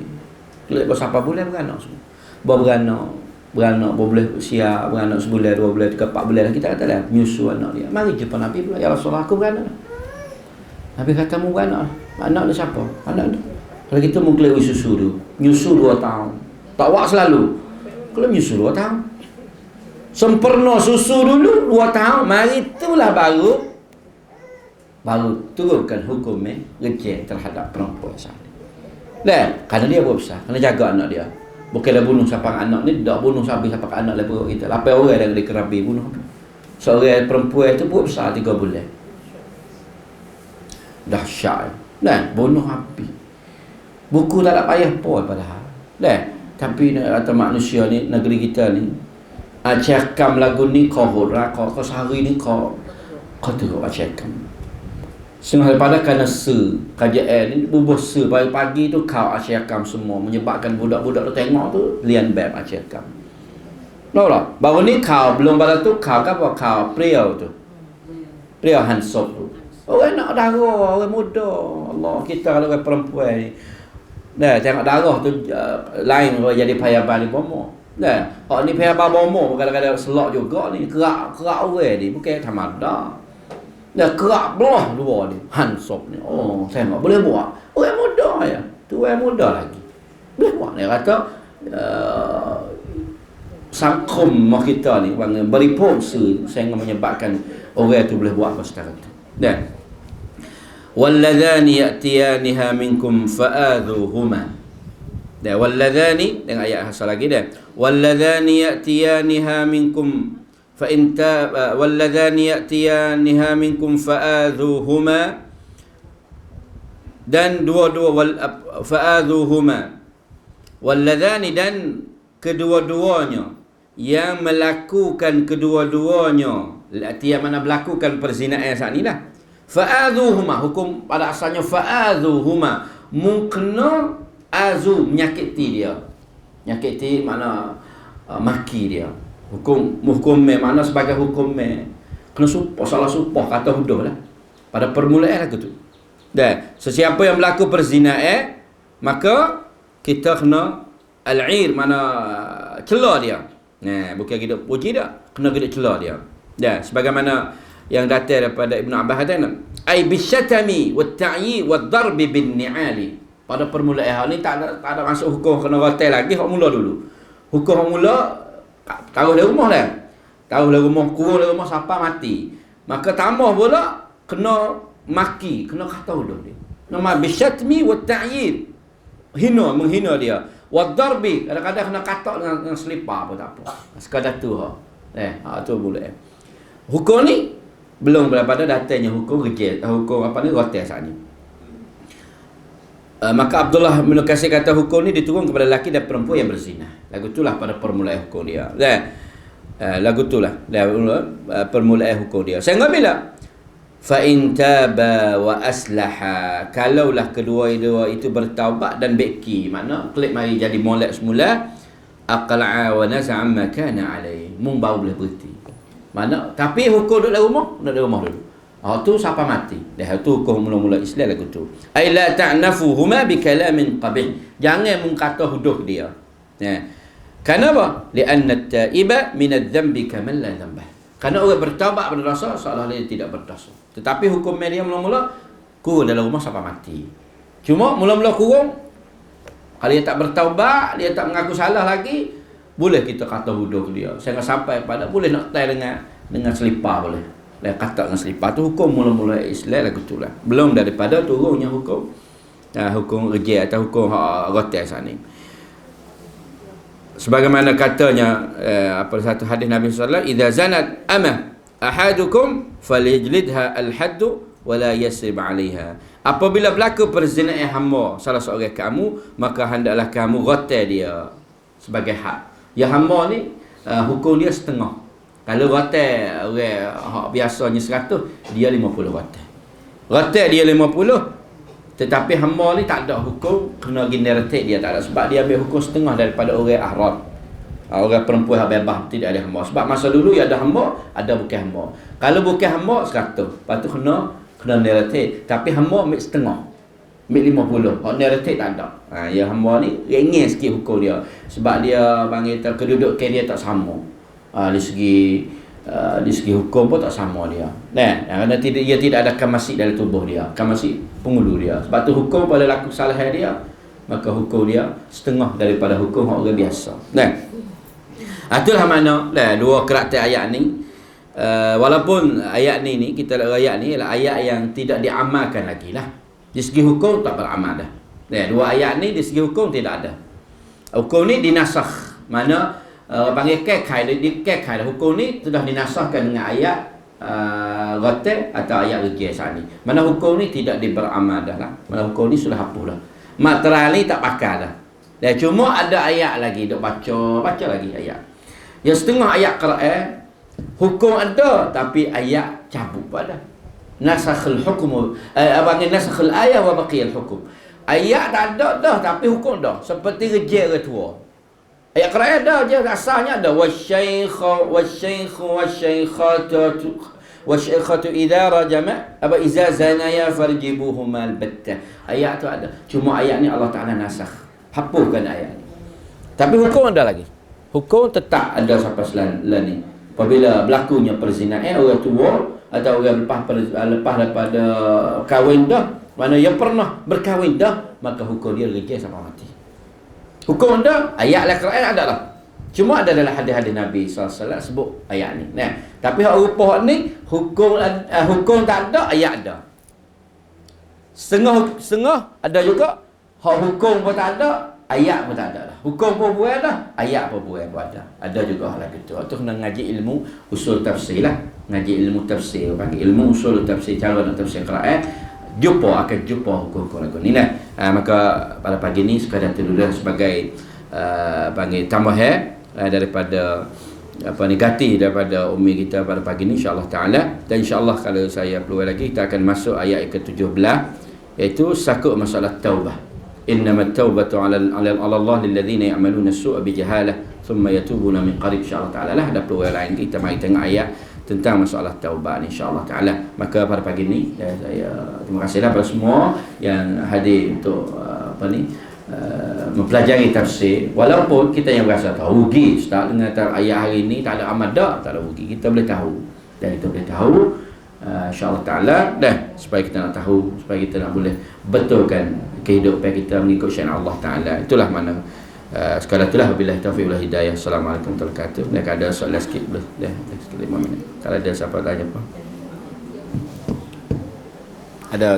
berapa bulan beranak semua. Beranak boleh usia beranak sebulan, 2 bulan, 3, 4 bulan lah. Kita kata lah menyusu anak dia. Mari jumpa Nabi pula, ya Rasulullah aku beranak. Nabi kata mu beranak. Anak dia siapa? Anak dia. Kalau kita muklik susu tu, menyusu 2 tahun. Tak wak selalu. Kalau menyusu 2 tahun. Sempurna susu dulu 2 tahun, mari itulah baru turunkan hukum reject terhadap perempuan sahaja. Kerana dia buat besar, kena jaga anak dia. Bukanlah bunuh siapa anak ni, tak bunuh sampai anak lepas kita. 8 orang yang dikerabi bunuh. Seorang perempuan tu buat besar 3 bulan. Dahsyat. Bunuh habis. Buku tak ada payah pun padahal. Tapi kata manusia ni, negeri kita ni, cakam lagu ni kau hurah, kau sehari ni kau teruk cakam. Sehingga daripada kerana kerajaan ni bubuh pagi-pagi tu kau asyakam semua, menyebabkan budak-budak tu tengok tu lian beb asyakam. Tahu tak? Baru ni kau belum pada tu kau apa? Kau pria tu. Pria hansop tu. Orang nak darah, orang muda. Allah, kita kalau orang perempuan ni. Tengok darah tu lain kalau jadi payaban di bomo. Ni payaban bomo kadang-kadang selok juga ni, kerak orang ni bukan tamada. Kerak belah dua ni, hansop ni. Oh, tengok boleh buat. Orang muda ya. Tu orang muda lagi. Boleh buat ni kata sangkum kita ni beri pomsa sehingga menyebabkan orang tu boleh buat sekarang tu. walladzani ya'tiyaniha minkum fa'adhuhuma. Dan walladzani, dengan ayat asal lagi dah, walladzani ya'tiyaniha minkum fa in walladzani ya'tiyaniha minkum fa'adhuhuma, dan dua-dua fa'adhuhuma, walladzani, dan kedua-duanya yang melakukan kedua-duanya, yang mana melakukan perzinaan saat ni lah. Fa'adhuhuma, hukum pada asalnya fa'adhuhuma, mungkena azu, menyakiti dia. Menyakiti mana maki dia. Hukum mana sebagai hukum kena sumpah, salah sumpah, kata huduh lah. Pada permulaan lah tu. Dan sesiapa yang berlaku perzinaan, maka kita kena al-'ir, mana celah dia. Nah, bukan kita puji dah, kena kita celah dia. Dan sebagaimana yang datang daripada Ibn Abbas kata, ai bisyatami wat ta'yi wad darb bin ni'ali. Pada permulaan ni tak ada masuk hukum kena rotai lagi, hak mula dulu. Hukum hak mula taruh dalam rumah dah. Taruh dalam rumah, kurung dalam rumah sampai mati. Maka tambah pula kena maki, kena kata huduh dia. Nama bisyatmi wat ta'yi, menghina dia. Wad darbi, kadang-kadang kena katak dengan selipar pun tak apa. Sekadar tu ha. Tu boleh. Hukum ni belum daripada datangnya hukum rejil, hukum apa ni, rotai saat ni. Maka Abdullah bin Qasir kata hukum ni diturun kepada lelaki dan perempuan yang berzina. Lagu itulah pada permulaan hukum dia. Lagu itulah permulaan hukum dia. Sehingga bila fa in taba wa aslaha, kalaulah kedua-dua itu bertaubat dan beki, makna klik mari jadi molek semula, aqla'a wa naza'a ma kana alai, mung baru boleh berhenti. Mana tapi hukum duduk dalam rumah, duduk dalam rumah dulu. Tu sampai mati. Dah tu hukum mula-mula Islam lagu tu. Ai la ta'nafuhuma bi kalamin qabih. Jangan mengkata huduh dia. Kenapa? Li'anna at-ta'iba min adz-dzambi kaman la dzamba. Kerana orang bertaubat pada dosa seolah-olah dia tidak berdosa. Tetapi hukum dia mula-mula kurung dalam rumah sampai mati. Cuma mula-mula kurung, kalau dia tak bertaubat, dia tak mengaku salah lagi, boleh kita kata huduh dia. Sehingga sampai pada boleh nak tay dengan selipar boleh. Dia kata dengan selipar tu hukum mula-mula Islam lagu tu lah. Belum daripada turunnya hukum hukum rejil atau hukum rotai sana ni. Sebagaimana katanya apa satu hadis Nabi sallallahu alaihi wasallam, idza zanat amah ahadukum falyajlidha al-hadd wa la yasrib 'alayha. Apabila berlaku perzinaan hamba salah seorang kamu, maka hendaklah kamu rotai dia sebagai had. Ya hamba ni hukum dia setengah. Kalau rotai orang biasanya 100, dia 50 rotai. Rotai dia 50, tetapi hamba ni tak ada hukum kena generate dia, tak ada, sebab dia ambil hukum setengah daripada orang ahrat. Orang perempuan bebas tidak ada hamba. Sebab masa dulu ya ada hamba, ada bukan hamba. Kalau bukan hamba 100, lepas tu kena generate. Tapi hamba ambil setengah, ambil 50. Hak generate tak ada. Ya hamba ni ringan sikit hukum dia, sebab dia panggil kedudukan dia tak sama. Di segi hukum pun tak sama dia. Kerana dia tidak ada kamasik dalam tubuh dia, kamasik pengulu dia. Sebab tu hukum pada laku salah dia, maka hukum dia setengah daripada hukum orang biasa. Itulah makna dua karakter ayat ni. Walaupun ayat ni kita ayat ni ialah ayat yang tidak diamalkan lagi lah. Di segi hukum tak beramal dah. Dua ayat ni di segi hukum tidak ada. Hukum ni dinasakh. Mana panggil kekai, dikekai hukum ni sudah dinasahkan dengan ayat rotai atau ayat rejil saat ni. Mana hukum ni tidak diberamal dah lah. Mana hukum ni sudah hapus dah. Materai ni tak pakai dah. Cuma ada ayat lagi duk baca lagi ayat. Yang setengah ayat Quran hukum ada tapi ayat cabut pada. Nasakhul hukum, panggil nasakhul ayat wa baqiyal hukum. Ayat tak ada dah tapi hukum dah. Seperti rejil ke tua. Ayat Quran ada je, asalnya ada wasyaikhu wasyaikhatu idza rajama apa idza zanaya farjibuhuma albatta. Ayat tu ada. Cuma ayat ni Allah Taala nasakh. Hapuskan ayat ni. Tapi hukum ada lagi. Hukum tetap ada sampai selan ni. Apabila berlakunya perzinaan orang tua atau orang lepas daripada kahwin dah, mana yang pernah berkahwin dah, maka hukum dia rejil sampai mati. Hukum ada, ayat Al-Quran ada lah. Cuma ada dalam hadis-hadis Nabi SAW sebut ayat ni. Tapi hak rupa ni hukum tak ada, ayat ada. Setengah ada juga hak hukum pun tak ada, ayat pun tak ada lah. Hukum pun buat dah, ayat pun buat ada. Ada juga hal gitu. Tu kena ngaji ilmu usul tafsir lah. Ngaji ilmu tafsir, panggil ilmu usul tafsir, cara nak tafsir Quran. Akan jumpa hukum-hukum lagu ni lah. Maka pada pagi ni sekadar tu dulu sebagai panggil tambahan daripada negatif daripada ummi kita pada pagi ni, insya-Allah taala. Dan insya-Allah kalau saya peluang lagi kita akan masuk ayat ke-17, iaitu sakut masalah taubah. Innamat taubatu 'ala Allah lilladzina ya'maluna as-su'a bijahalah thumma yatubuna min qarib, insya-Allah taala lah. Ada peluang lain kita mari tengok ayat tentang masalah taubat, insya-Allah taala. Maka pada pagi ni saya terima kasihlah kepada semua yang hadir untuk mempelajari tafsir. Walaupun kita yang rasa tahu rugi start dengan ayat hari ni tak ada amal tak ada rugi, kita boleh tahu dan kita boleh tahu insya-Allah taala dah, supaya kita nak tahu, supaya kita nak boleh betulkan kehidupan kita mengikut syariat Allah taala. Itulah mana sekadar itulah, wabillahi taufiq wal hidayah. Assalamualaikum warahmatullahi wabarakatuh. Nak ada soalan sikit boleh dah, sikit 5 minit kalau ada siapa tanya apa ada.